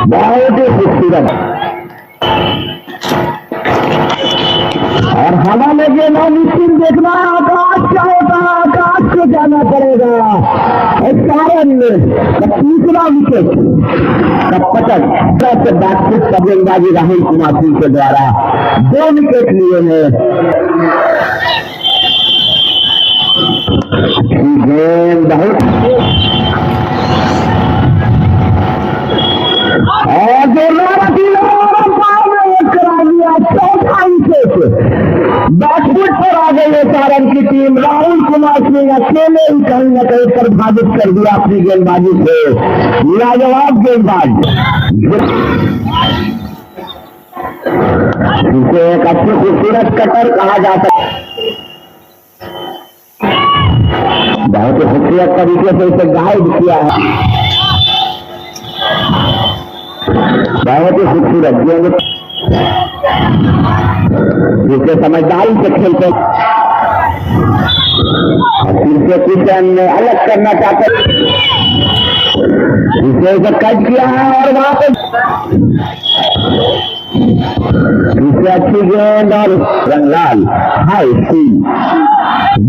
बहुत ही खूबसूरत और हवा में गेंदा निश्चित देखना आकाश क्या होता है, आकाश को जाना पड़ेगा। इस कारण तीसरा विकेट का पतन से बातचीत का गेंदबाजी राहुल कुमार सिंह के द्वारा 2 विकेट लिए हैं। गेंद बहुत और करा दिया, चौथा विकेट बैकफुट पर आ गई है सारण की टीम। राहुल कुमार सिंह अकेले ही कहीं न कहीं प्रभावित कर दिया अपनी गेंदबाजी से, लाजवाब गेंदबाज जिसे एक अच्छी खूबसूरत कटर कहा जाता है। बहुत ही खूबसूरत तरीके से इसे गाइड किया है, बहुत ही खूबसूरत गेंद जिसे समझदारी से खेलते फिर से किशन अलग करना चाहते, इसे कट किया है और वहां पे इसे अच्छी गेंद और रंगलाल हाई सी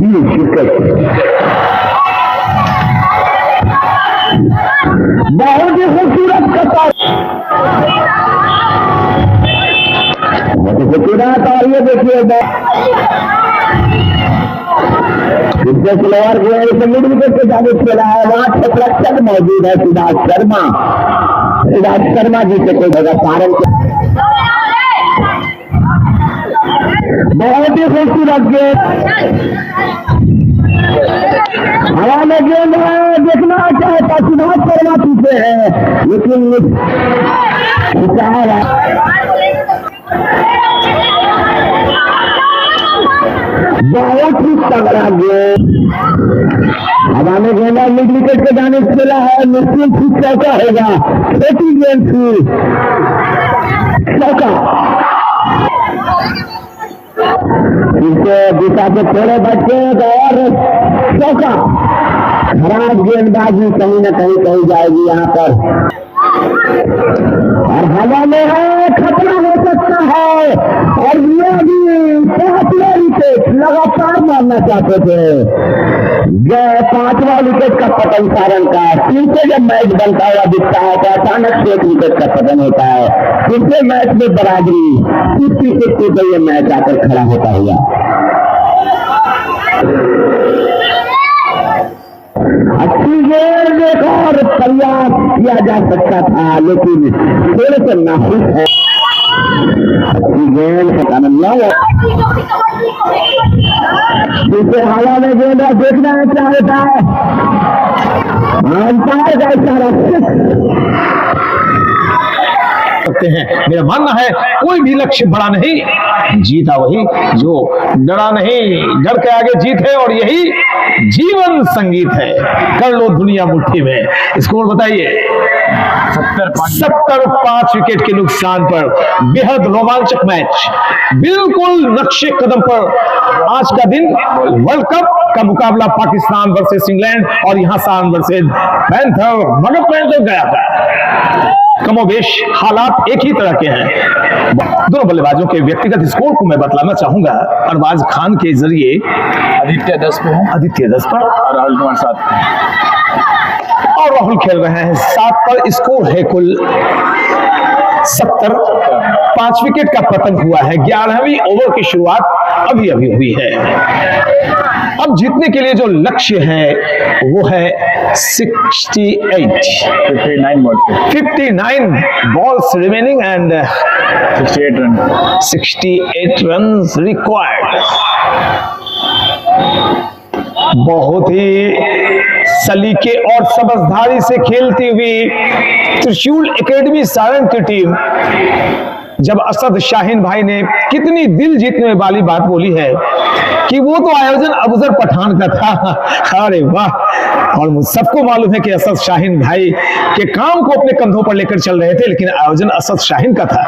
20 विकेट, बहुत ही खूबसूरत कतर, बहुत ही खूबसूरत। और ये देखिए इससे स्लोअर गेंद से मिड विकेट के जाने खेला है, वहां छत्रक्षक मौजूद है सिद्धार्थ शर्मा, सिद्धार्थ शर्मा जी से कोई होगा सारण के। बहुत ही खूबसूरत गेंद हवा में गेंद है, देखना चाहता सिद्धार्थ शर्मा पीछे है लेकिन बहुत ही तगड़ा गेंद हवा में गेंदा मिड विकेट के जाने खेला है, निश्चित ही चौका होगा। छोटी गेंद थी चौका, इसे दिशा से थोड़े बच्चे और चौका। खराब गेंदबाजी कहीं न कहीं कही जाएगी यहाँ पर और हवा में है, खतरा हो सकता है और ये भी 5वां विकेट लगातार मारना चाहते थे। 5वां विकेट का पतन सारण का, फिर से जब मैच बनता हुआ दिखता है तो अचानक से 1 विकेट का पतन होता है, फिर से मैच में बराबरी 50-50 पे ये मैच आकर खड़ा होता हुआ। अच्छी गेंद एक और प्रयास किया जा सकता था लेकिन थोड़े से नाखुश है। दूसरे हवा में गेंद देखना चाहता है अंपायर का इशारा सकते हैं। मेरा मानना है कोई भी लक्ष्य बड़ा नहीं, जीता वही जो डरा नहीं। डर के आगे जीत है और यही जीवन संगीत है। कर लो दुनिया मुट्ठी में। स्कोर बताइए। 70-5 विकेट के नुकसान पर बेहद रोमांचक मैच, बिल्कुल नक्शे कदम पर आज का दिन। वर्ल्ड कप का मुकाबला पाकिस्तान वर्सेस इंग्लैंड और यहां शान वर्सेस पैंथर। मगर पैंथर गया था। कमोबेश हालात एक ही तरह के हैं। दोनों बल्लेबाजों के व्यक्तिगत स्कोर को मैं बतलाना चाहूंगा अरबाज खान के जरिए। आदित्य 10 पे है, आदित्य 10 पर और राहुल कुमार 7 और राहुल खेल रहे हैं 7 पर। स्कोर है कुल 70। 5 विकेट का पतन हुआ है। 11वीं ओवर की शुरुआत अभी अभी हुई है। अब जीतने के लिए जो लक्ष्य है वो है 68। 59 बॉल पे 59 balls remaining and 68 run. 68 runs required। बहुत ही सलीके और समझदारी से खेलती हुई त्रिशूल एकेडमी सारण की टीम, जब असद शाहीन भाई ने कितनी दिल जीतने वाली बात बोली है कि वो तो आयोजन अफजल पठान का था। अरे वाह। और सबको मालूम है कि असद शाहीन भाई के काम को अपने कंधों पर लेकर चल रहे थे, लेकिन आयोजन असद शाहीन का था।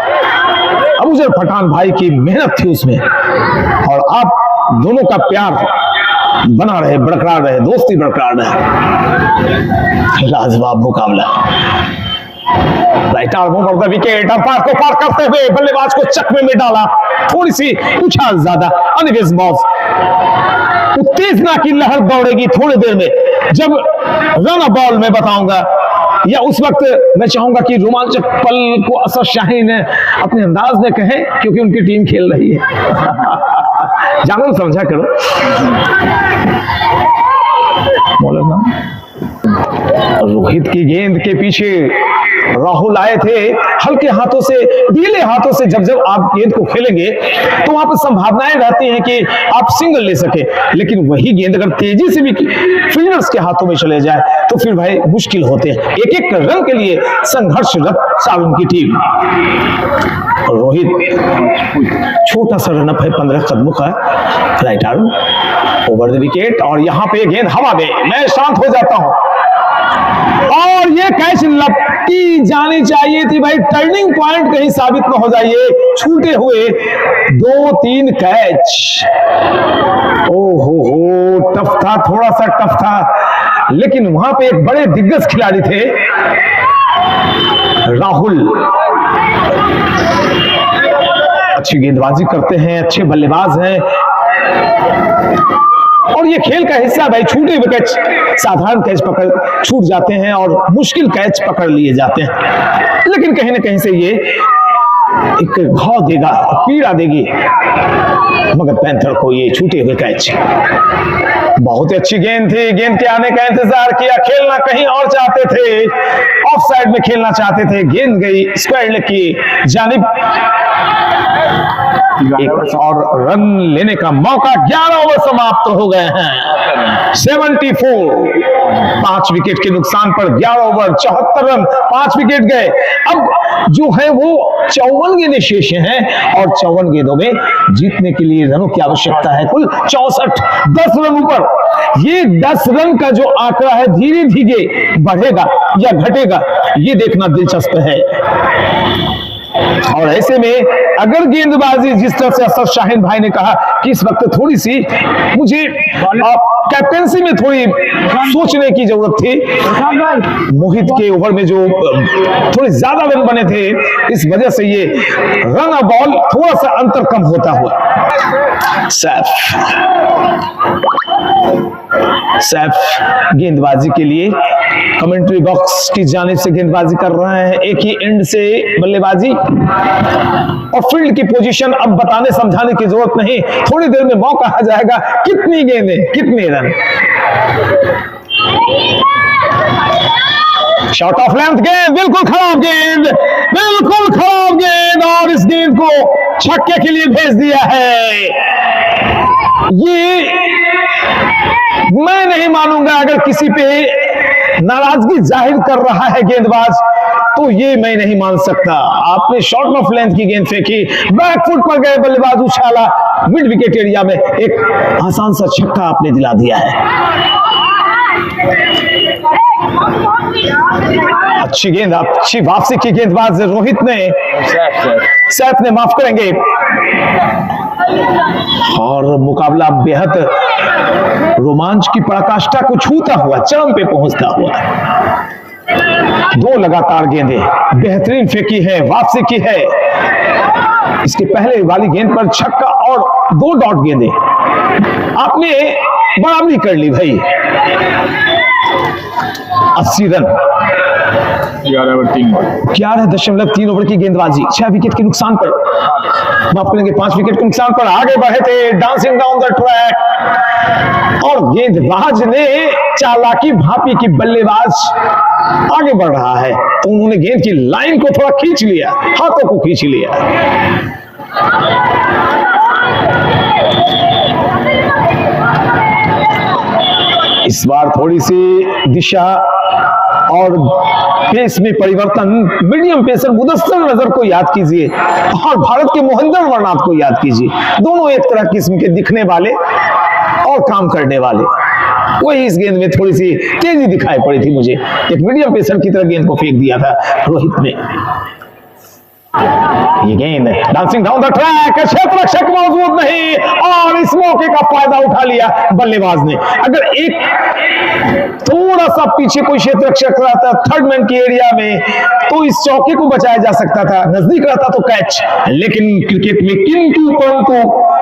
अफजल पठान भाई की मेहनत थी उसमें, और आप दोनों का प्यार बना रहे, बरकरार रहे, दोस्ती बरकरार रहे। लाजवाब मुकाबला। Right arm over the wicket, umpire को पार करते हुए बल्लेबाज को चकमे में डाला। थोड़ी सी उछाल ज्यादा, अनविज बॉल। उत्तेजना की लहर दौड़ेगी थोड़ी देर में जब रन बॉल में बताऊंगा, या उस वक्त मैं चाहूंगा कि रोमांचक पल को असद शाहीन अपने अंदाज में कहें, क्योंकि उनकी टीम खेल रही है। जानो समझा करो। बोलो ना। रोहित की गेंद के पीछे राहुल आए थे। हल्के हाथों से, ढीले हाथों से जब जब आप गेंद को खेलेंगे तो वहां पर संभावनाएं रहती हैं कि आप सिंगल ले सके, लेकिन वही गेंद अगर तेजी से भी फील्डर्स के हाथों में चले जाए तो फिर भाई मुश्किल होते हैं। एक एक रन के लिए संघर्षरत सावन की टीम। रोहित छोटा सा रनअप है 15 कदमों का। Right arm over the wicket, और यहां पे गेंद हवा में। मैं शांत हो जाता हूं, और ये कैच लपटी जानी चाहिए थी भाई। टर्निंग पॉइंट कहीं साबित न हो जाइए। छूटे हुए 2-3 कैच। ओहो, टफ था, थोड़ा सा टफ था, लेकिन वहां पे एक बड़े दिग्गज खिलाड़ी थे राहुल। अच्छी गेंदबाजी करते हैं, अच्छे बल्लेबाज हैं, और ये खेल का हिस्सा भाई। छूटे हुए कैच, साधारण कैच पकड़ छूट जाते हैं और मुश्किल कैच पकड़ लिए जाते हैं, लेकिन कहीं ना कहीं से ये एक घाव देगा, पीड़ा देगी मगर पैंथर को ये छूटे हुए कैच। बहुत अच्छी गेंद थी, गेंद के आने का इंतजार किया। खेलना कहीं और चाहते थे, ऑफ साइड में खेलना चाहते थे। गेंद गई स्क्वायर लेग की जानिब। एक और रन लेने का मौका। 11 ओवर समाप्त हो गए हैं। 74, 5 विकेट के नुकसान पर 11 ओवर 74 रन, 5 विकेट गए। अब जो है वो 54 गेंदें शेष हैं, और 54 गेंदों में जीतने के लिए रनों की आवश्यकता है कुल 64। 10 रन ऊपर। ये 10 रन का जो आंकड़ा है धीरे धीरे बढ़ेगा या घटेगा, ये देखना दिलचस्प है। और ऐसे में अगर गेंदबाजी जिस तरह से असद शाहीन भाई ने कहा कि इस वक्त थोड़ी सी मुझे कैप्टेंसी में थोड़ी सोचने की जरूरत थी। मोहित के ओवर में जो थोड़े ज्यादा रन बने थे, इस वजह से ये रन और बॉल थोड़ा सा अंतर कम होता हुआ। सैफ गेंदबाजी के लिए कमेंट्री बॉक्स की जानिब से गेंदबाजी कर रहे हैं। एक ही एंड से बल्लेबाजी, और फील्ड की पोजीशन अब बताने समझाने की जरूरत नहीं, थोड़ी देर में मौका आ जाएगा। कितनी गेंदें, कितने रन। शॉट ऑफ लेंथ गेंद, बिल्कुल खराब गेंद, बिल्कुल खराब गेंद, और इस गेंद को छक्के के लिए भेज दिया है। ये मैं नहीं मानूंगा, अगर किसी पे नाराजगी जाहिर कर रहा है गेंदबाज तो ये मैं नहीं मान सकता। आपने शॉर्ट ऑफ लेंथ की गेंद फेंकी, बैक फुट पर गए बल्लेबाज, उछाला, मिड विकेट एरिया में एक आसान सा छक्का आपने दिला दिया है। अच्छी गेंद, अच्छी वापसी की गेंदबाज रोहित ने, सैफ ने माफ करेंगे, और मुकाबला बेहद रोमांच की पराकाष्ठा को छूता हुआ, चरम पे पहुंचता हुआ। दो लगातार गेंदें बेहतरीन फेंकी है, वापसी की है। इसके पहले वाली गेंद पर छक्का और 2 डॉट गेंदें, आपने बराबरी कर ली भाई। 80 रन, 11.3 ओवर की गेंदबाजी, 6 विकेट के नुकसान पर, माफ करेंगे 5 विकेट के नुकसान पर आगे बढ़े थे डांसिंग डाउन द ट्रैक, और गेंदबाज ने चालाकी भापी की बल्लेबाज आगे बढ़ रहा है तो उन्होंने गेंद की लाइन को थोड़ा खींच लिया, हाथों को खींच लिया। इस बार थोड़ी सी दिशा और पेस में परिवर्तन, मीडियम पेसर मुदस्सिर नजर को याद कीजिए और भारत के मोहिंदर अमरनाथ को याद कीजिए। दोनों एक तरह किस्म के दिखने वाले और काम करने वाले। वही इस गेंद में थोड़ी सी तेजी दिखाई पड़ी थी मुझे, एक मीडियम पेसर की तरह गेंद को फेंक दिया था रोहित ने। ये गेंद डांसिंग डाउन द ट्रैक, क्षेत्र रक्षक मौजूद नहीं और इस मौके का फायदा उठा लिया बल्लेबाज ने। अगर एक थोड़ा सा पीछे कोई क्षेत्र रक्षक रहता थर्ड मैन के एरिया में तो इस चौके को बचाया जा सकता था, नजदीक रहता तो कैच, लेकिन क्रिकेट में किंतु परंतु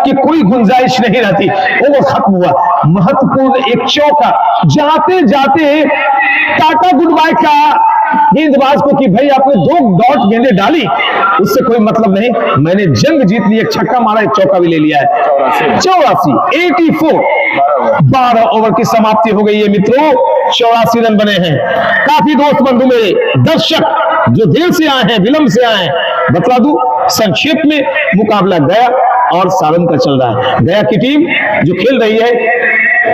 की कोई गुंजाइश नहीं रहती। ओवर खत्म हुआ, महत्वपूर्ण एक चौका, जाते जाते टाटा गुड बाय का गेंदबाज को कि भाई आपने 2 डॉट गेंदें डाली, उससे कोई मतलब नहीं, मैंने जंग जीत ली, एक छक्का मारा, एक चौका भी ले लिया है। 84 12 ओवर की समाप्ति हो गई है मित्रों, 84 रन बने हैं। काफी दोस्त बंधु मेरे, दर्शक जो देर से आए हैं, विलंब से आए हैं, बतला दूं संक्षेप में, मुकाबला गया और सारण का चल रहा है। गया की टीम जो खेल रही है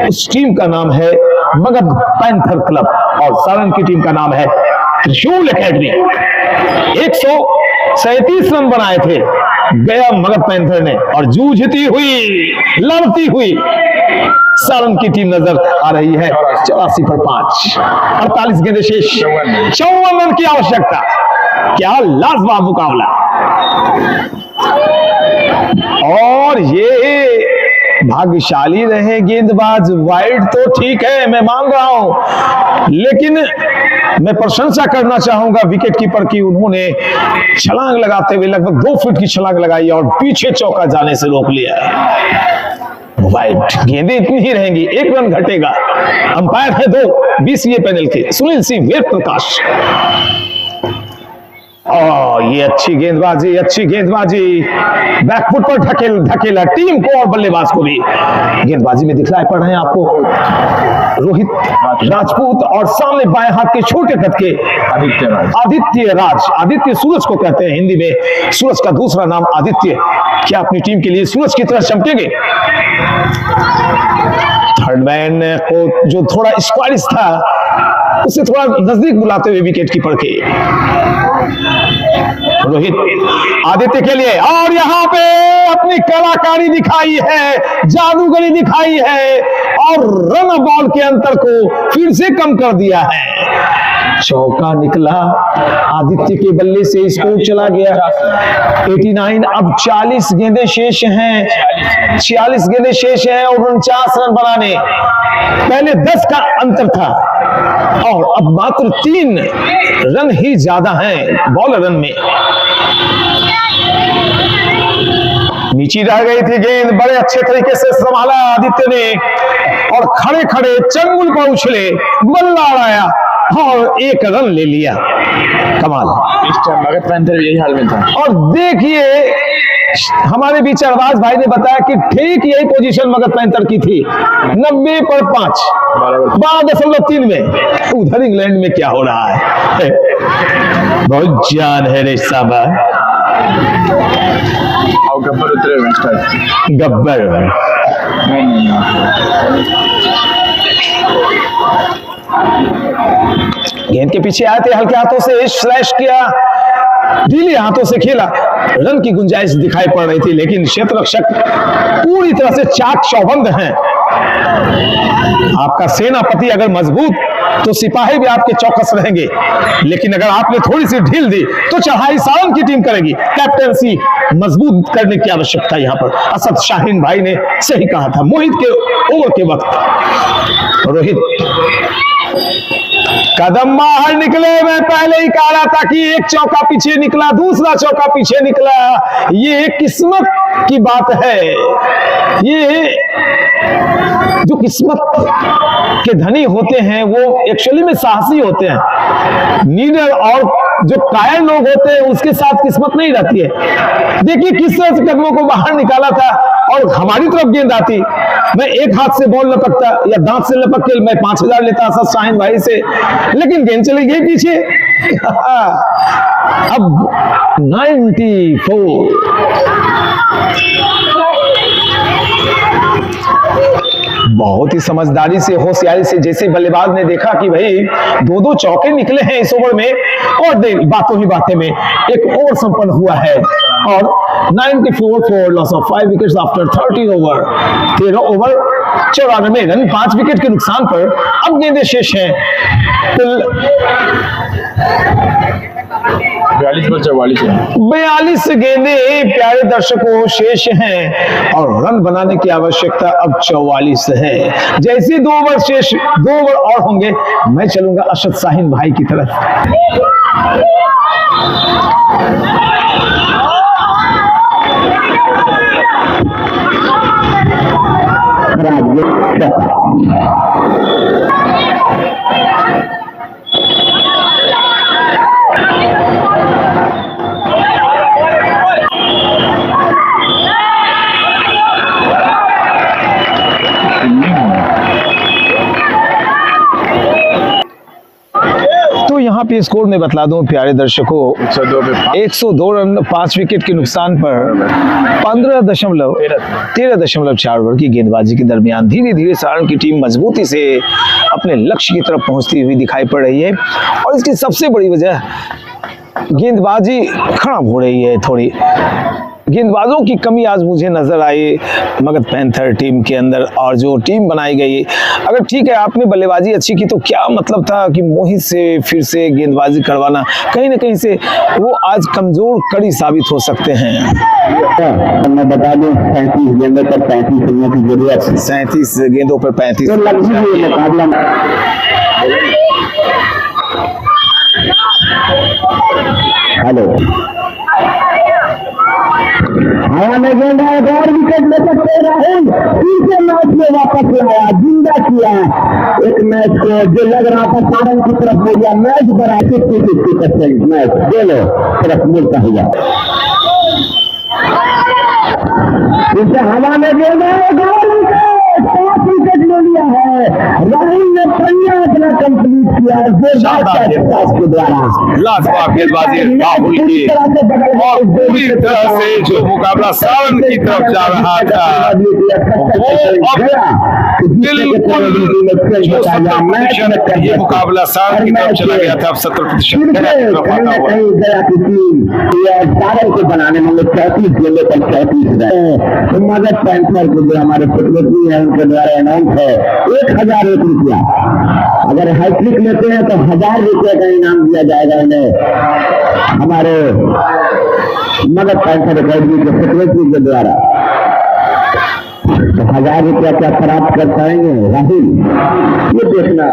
उस टीम का नाम है मगध पैंथर क्लब और सारण की टीम का नाम है त्रिशूल एकेडमी। 137 रन बनाए थे गया मगध पैंथर ने और जूझती हुई, लड़ती हुई सारण की टीम नजर आ रही है। 84 पर 5, 48 गेंदें शेष, 54 रन की आवश्यकता। क्या लाजवाब मुकाबला, और ये भाग्यशाली रहे गेंदबाज। वाइड तो ठीक है, मैं मान रहा हूं, लेकिन मैं प्रशंसा करना चाहूंगा विकेट कीपर की, उन्होंने छलांग लगाते हुए लगभग 2 फीट की छलांग लगाई और पीछे चौका जाने से रोक लिया। वाइड गेंदें इतनी ही रहेंगी, 1 रन घटेगा। अंपायर है 2 बीसीए पैनल के सुनील सिंह, वेद प्रकाश। ये अच्छी गेंदबाजी, अच्छी गेंदबाजी, बैकफुट पर ढकेला टीम को और बल्लेबाज को भी। गेंदबाजी में दिखलाई पड़ रहे हैं आपको रोहित राजपूत और सामने बाएं हाथ के छोटे कद के आदित्य राज, आदित्य सूरज को कहते हैं हिंदी में, सूरज का दूसरा नाम आदित्य। क्या अपनी टीम के लिए सूरज की तरह चमकेंगे? थर्ड मैन को जो थोड़ा स्क्वालिश था उसे थोड़ा नजदीक बुलाते हुए विकेट कीपर के रोहित आदित्य के लिए, और यहां पे अपनी कलाकारी दिखाई है, जादूगरी दिखाई है और रन बॉल के अंतर को फिर से कम कर दिया है। चौका निकला आदित्य के बल्ले से, स्कोर चला गया 89। अब 40 गेंदें शेष हैं, 46 गेंदें शेष हैं और 49 रन बनाने। पहले 10 का अंतर था और अब मात्र 3 रन ही ज्यादा हैं बॉलर रन में। नीचे रह गई थी गेंद, बड़े अच्छे तरीके से संभाला आदित्य ने और खड़े खड़े चंगुल पर उछले, बल्ला उड़ाया और 1 रन ले लिया। कमाल। इस टाइम मगध पैंथर यही हाल में था। और देखिए हमारे बीच अरबाज भाई ने बताया कि ठीक यही पोजीशन मगध पैंथर की थी। 90 पर 5, 12.3 में। उधर इंग्लैंड में क्या हो रहा है? बहुत जान है रे साहब, और गब्बर उतरे हुए हैं। गब्बर नहीं गेंद के पीछे आए थे, हल्के हाथों से स्लैश किया, ढीले हाथों से खेला, रन की गुंजाइश दिखाई पड़ रही थी, लेकिन क्षेत्र रक्षक पूरी तरह से चाक चौबंद हैं। आपका सेनापति अगर मजबूत तो सिपाही भी आपके चौकस रहेंगे, लेकिन अगर आपने थोड़ी सी ढील दी तो चढ़ाई सावन की टीम करेगी। कैप्टेंसी मजबूत करने की आवश्यकता यहाँ पर असद शाहीन भाई ने सही कहा था। मोहित के ओवर के वक्त रोहित कदम बाहर निकले, मैं पहले ही कह रहा था कि एक चौका पीछे निकला, दूसरा चौका पीछे निकला। ये किस्मत की बात है, ये जो किस्मत के धनी होते हैं वो एक्चुअली में साहसी होते हैं। नीडर और जो कायर लोग होते हैं उसके साथ किस्मत नहीं रहती है। देखिए किस तरह से कदमों को बाहर निकाला था और हमारी तरफ गेंद आती, मैं एक हाथ से बॉल लपकता या दांत से लपक के मैं 5000 लेता असद शाहीन भाई से, लेकिन गेंद चली गई पीछे। अब 94 बहुत ही समझदारी से, होशियारी से, जैसे बल्लेबाज ने देखा कि भाई दो दो चौके निकले हैं इस ओवर में और बातों ही बातें में एक ओवर संपन्न हुआ है और 94 for loss of 5 wickets after 13 over. 13 over 94 run, 5 wicket के नुकसान पर अब गेंदें शेष हैं कुल 42 गेंदें प्यारे दर्शकों शेष हैं और रन बनाने की आवश्यकता अब 44 है। जैसे 2 ओवर शेष, 2 ओवर और होंगे, मैं चलूंगा असद शाहीन भाई की तरफ। तो यहाँ पे स्कोर में बतला दूं प्यारे दर्शकों, 102 रन 5 विकेट के नुकसान पर 13.4 ओवर की गेंदबाजी के दरमियान धीरे धीरे सारण की टीम मजबूती से अपने लक्ष्य की तरफ पहुंचती हुई दिखाई पड़ रही है और इसकी सबसे बड़ी वजह गेंदबाजी खराब हो रही है। थोड़ी गेंदबाजों की कमी आज मुझे नजर आई मगध पैंथर टीम के अंदर और जो टीम बनाई गई। अगर ठीक है आपने बल्लेबाजी अच्छी की तो क्या मतलब था कि मोहित से फिर से गेंदबाजी करवाना, कहीं ना कहीं से वो आज कमजोर कड़ी साबित हो सकते हैं। मैं बता दूं 37 गेंदों पर 35 रनों की जरूरत है। 37 गेंदों पर 35 तो लगभग ये मुकाबला हेलो हवा में गेंद है, और विकेट ले सकते राहुल, फिर से मैच में वापस लाया, जिंदा किया एक मैच को जो लग रहा था सारण की तरफ हो गया। मैच बड़ा 50-50% मैच दोनों तरफ मिलता हुआ। फिर से हवा में गेंद है, 5 विकेट ले लिया है। राहुल ने पहिया अपना कंप्लीट किया के द्वारा। लाजवाब गेंदबाजी राहुल की और पूरी तरह से जो मुकाबला सावन की तरफ जा रहा था बिल्कुल ये मुकाबला सावन की तरफ चला गया था। अब 70% सारण को बनाने में 34 गेंदों पर 34 रन। मगध पैंथर को जो हमारे सेक्रेटरी है उनके द्वारा अनाउंस है 1001 रुपया। अगर हैट्रिक लेते हैं तो 1000 रुपये का इनाम दिया जाएगा इन्हें हमारे मगध पैंथर अकेडमी के सेक्रेटरी के द्वारा। तो 1000 रुपया क्या प्राप्त कर पाएंगे राहुल, ये देखना।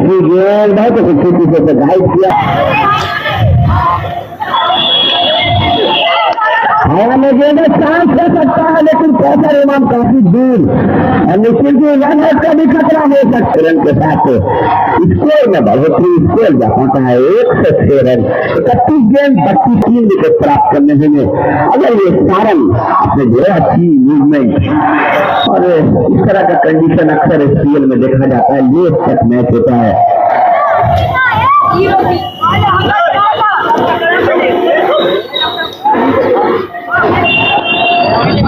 गेंद बहुत खूबसूरती से गाइड किया। गेंद चांस हो सकता है, लेकिन कौसर इमाम काफी दूर और निश्चित ही रन आउट का भी खतरा हो सकता है। रन के साथ स्कोर में बढ़ोतरी, स्कोर जा पहुंचा है 106 रन, 31 गेंद 32 विकेट प्राप्त करने में। अगर ये सारन अपने जो है अच्छी मूवमेंट और इस तरह का कंडीशन अक्सर एसपीएल में देखा जाता है, लेट तक मैच होता है।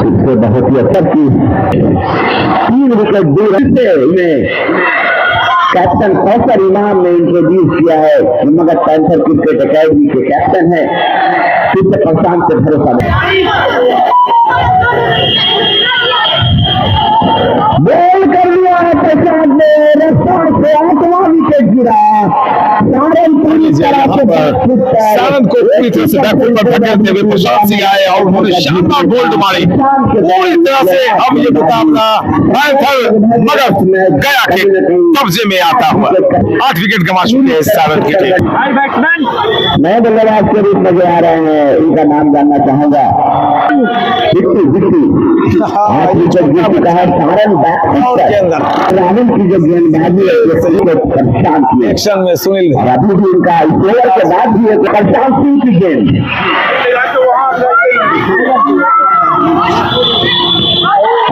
इससे बहुत ही अच्छा चीज 3 विकेट दूर से इन्हें कैप्टन कौसर इमाम ने इंट्रोड्यूस किया है। मगर पैंथर क्रिकेट एकेडमी के कैप्टन है, फिर से प्रशांत से भरोसा बॉल कर लिया है प्रशांत ने, रफ्तार से 8वां विकेट गिरा। सारन पूरी तरह से सारन को पूरी तरह से बैकफुट पर धकेलते हुए प्रशांत सिंह आए और उन्होंने शानदार गोल्ड मारी। पूरी तरह से अब ये मुकाबला पैंथर मगर गया के कब्जे में आता हुआ 8 विकेट गंवा चुके हैं सारन की टीम। नए बल्लेबाज के रूप में जो आ रहे हैं, इनका नाम जानना चाहूंगा। राहुल की जो गेंदबाजी है प्रशांत की एक्शन में सुनील और अभी भी इनका इस ओवर के बाद भी है प्रशांत सिंह की गेंद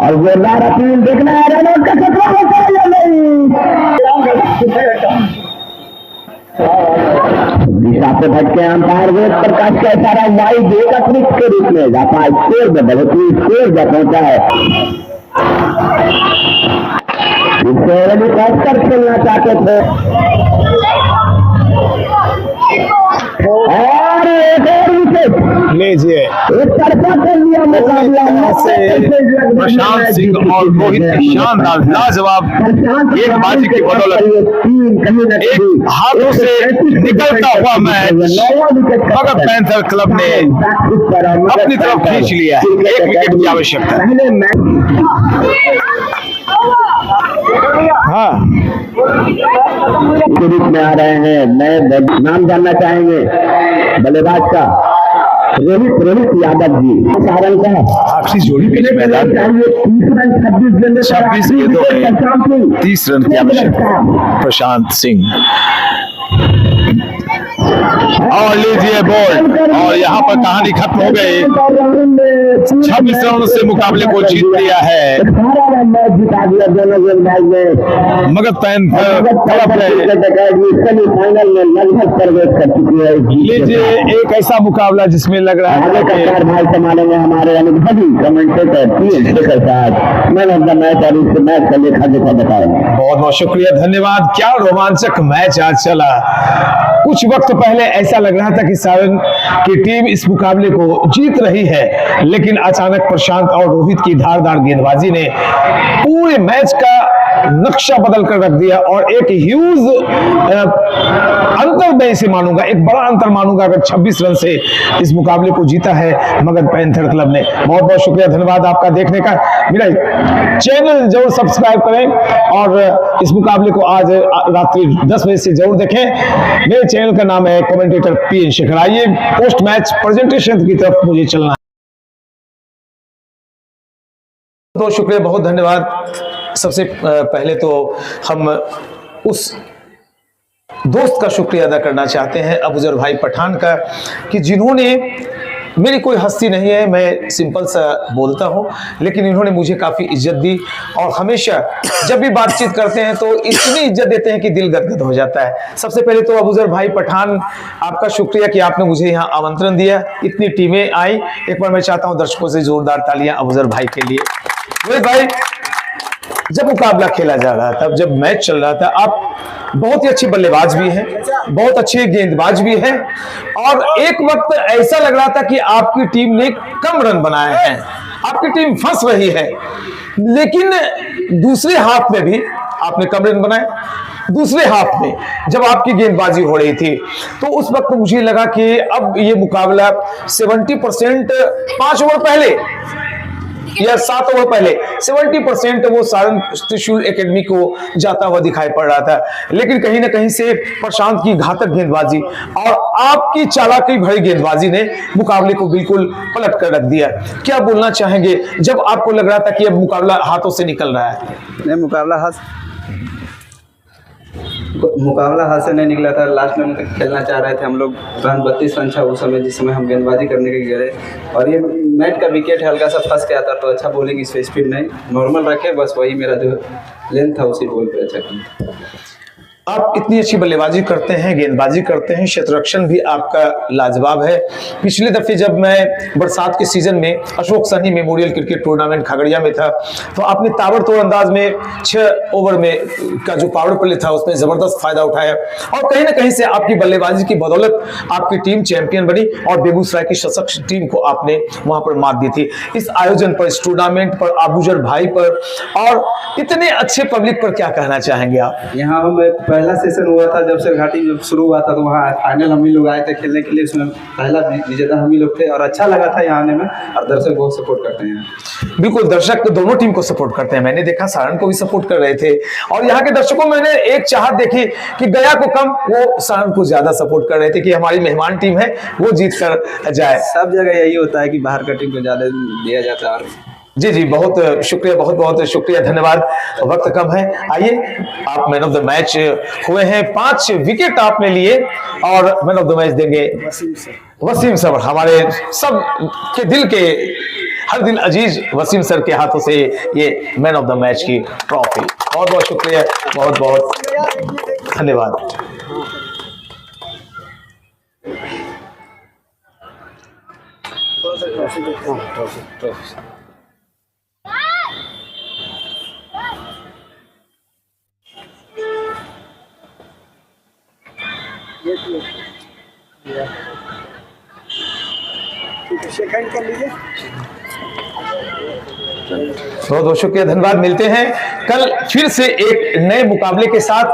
और जोरदार अपील देखना है, रन आउट का खतरा होता है या नहीं। दिशा पे भटके अंपायर वेद प्रकाश का इशारा वाइड एक अतिरिक्त के रूप में जाता है। स्कोर में बढ़ोतरी, स्कोर जा पहुंचा है। खेलना चाहते थे और एक और विकेट लीजिए एक तरफा कर लिया मुकाबला से प्रशांत सिंह और रोहित शानदार लाजवाब गेंदबाजी की बदौलत एक हाथों से निकलता हुआ मैच मगर पैंथर क्लब ने अपनी तरफ खींच लिया है। 1 विकेट की आवश्यकता है। हाँ के रूप में आ रहे हैं, नए नाम जानना चाहेंगे बल्लेबाज का रोहित यादव जी। सारन का आखिरी जोड़ी पिच मैदान 26 गेंदों में 30 रन की आवश्यकता। प्रशांत सिंह और लीजिए बॉल और यहाँ पर कहानी खत्म हो गई। 26 रनों से मुकाबले को जीत लिया है मगर पैंथर क्लब ने सेमीफाइनल में लगभग प्रवेश कर चुकी है। लीजिए एक ऐसा मुकाबला जिसमें लग रहा है कि भाई संभालेंगे हमारे अनुभवी कमेंटेटर पीएन के साथ मैन ऑफ द मैच और इस मैच का लेखा जोखा बताएंगे। बहुत बहुत शुक्रिया, धन्यवाद। क्या रोमांचक मैच आज चला। कुछ वक्त पहले ऐसा लग रहा था कि सारन की टीम इस मुकाबले को जीत रही है, लेकिन अचानक प्रशांत और रोहित की धारदार गेंदबाजी ने पूरे मैच का नक्शा बदल कर रख दिया और एक ह्यूज अंतर मैं इसे मानूंगा, एक बड़ा अंतर मानूंगा अगर 26 रन से इस मुकाबले को जीता है मगर पैंथर क्लब ने। बहुत बहुत शुक्रिया, धन्यवाद आपका देखने का। मेरा चैनल जरूर सब्सक्राइब करें और इस मुकाबले को आज रात्रि 10 बजे से जरूर देखें। मेरे चैनल का नाम है कमेंटेटर पीएन शेखर। आइए पोस्ट मैच प्रेजेंटेशन की तरफ मुझे चलना है। बहुत शुक्रिया, बहुत धन्यवाद। सबसे पहले तो हम उस दोस्त का शुक्रिया अदा करना चाहते हैं अबूजर भाई पठान का कि जिन्होंने, मेरी कोई हस्ती नहीं है, मैं सिंपल सा बोलता हूं, लेकिन इन्होंने मुझे काफ़ी इज्जत दी और हमेशा जब भी बातचीत करते हैं तो इतनी इज्जत देते हैं कि दिल गदगद हो जाता है। सबसे पहले तो अबूजर भाई पठान आपका शुक्रिया कि आपने मुझे यहाँ आमंत्रण दिया, इतनी टीमें आई। एक बार मैं चाहता हूँ दर्शकों से जोरदार तालियां अबूजर भाई के लिए। रोहित भाई, जब मुकाबला खेला जा रहा था, जब मैच चल रहा था, आप बहुत ही अच्छे बल्लेबाज भी हैं, बहुत अच्छे गेंदबाज भी हैं और एक वक्त ऐसा लग रहा था कि आपकी टीम ने कम रन बनाए हैं, आपकी टीम फंस रही है, लेकिन दूसरे हाफ में भी आपने कम रन बनाए। दूसरे हाफ में जब आपकी गेंदबाजी हो रही थी तो उस वक्त मुझे लगा कि अब ये मुकाबला 70% 5 ओवर पहले या 7 ओवर पहले 70% वो सारन त्रिशूल एकेडमी को जाता हुआ दिखाई पड़ रहा था, लेकिन कहीं ना कहीं से प्रशांत की घातक गेंदबाजी और आपकी चालाकी भरी गेंदबाजी ने मुकाबले को बिल्कुल पलट कर रख दिया। क्या बोलना चाहेंगे जब आपको लग रहा था कि अब मुकाबला हाथों से निकल रहा है? नहीं, मुकाबला हाथ से नहीं निकला था। लास्ट में तक खेलना चाह रहे थे हम लोग। रन 32 रन था उस समय, जिस समय हम गेंदबाजी करने के गए, और ये मैच का विकेट हल्का सा फंस गया था, तो अच्छा बॉलिंग इस पे स्पीड नहीं, नॉर्मल रखे, बस वही मेरा जो लेंथ था उसी बॉल पे अच्छा किया। आप इतनी अच्छी बल्लेबाजी करते हैं, गेंदबाजी करते हैं, क्षेत्ररक्षण भी आपका लाजवाब है। पिछले दफे जब मैं बरसात के सीजन में Ashok Sunny memorial cricket tournament Khagaria में था, तो आपने ताबड़तोड़ अंदाज में 6 ओवर में का जो पावर प्ले था उसमें जबरदस्त फायदा उठाया, और कहीं ना कहीं से आपकी बल्लेबाजी की बदौलत आपकी टीम चैंपियन बनी और बेगूसराय की सशक्त टीम को आपने वहां पर मात दी थी। इस आयोजन पर, इस टूर्नामेंट पर, आबूजर भाई पर और इतने अच्छे पब्लिक पर क्या कहना चाहेंगे आप? यहाँ हम पहला सेशन हुआ था जब से घाटी जब शुरू हुआ था, तो वहाँ फाइनल हम ही लोग आए थे खेलने के लिए, उसमें पहला विजेता हम ही लोग थे, और अच्छा लगा था यहाँ आने में, और दर्शक बहुत सपोर्ट करते हैं। बिल्कुल, दर्शक दोनों टीम को सपोर्ट करते हैं। मैंने देखा सारण को भी सपोर्ट कर रहे थे, और यहाँ के दर्शकों में मैंने एक चाहत देखी कि गया को कम, वो सारण को ज्यादा सपोर्ट कर रहे थे कि हमारी मेहमान टीम है वो जीत कर जाए। सब जगह यही होता है कि बाहर का टीम को ज्यादा दिया जाता है। और जी जी, बहुत शुक्रिया, बहुत बहुत शुक्रिया, धन्यवाद। वक्त कम है, आइए, आप मैन ऑफ द मैच हुए हैं, 5 विकेट आपने लिए, और मैन ऑफ द मैच देंगे वसीम सर, हमारे सब के दिल के हर दिल अजीज वसीम सर के हाथों से ये मैन ऑफ द मैच की ट्रॉफी। बहुत बहुत शुक्रिया, बहुत बहुत धन्यवाद। शेक हैंड कर लीजिए। बहुत बहुत शुक्रिया, धन्यवाद। मिलते हैं कल फिर से एक नए मुकाबले के साथ।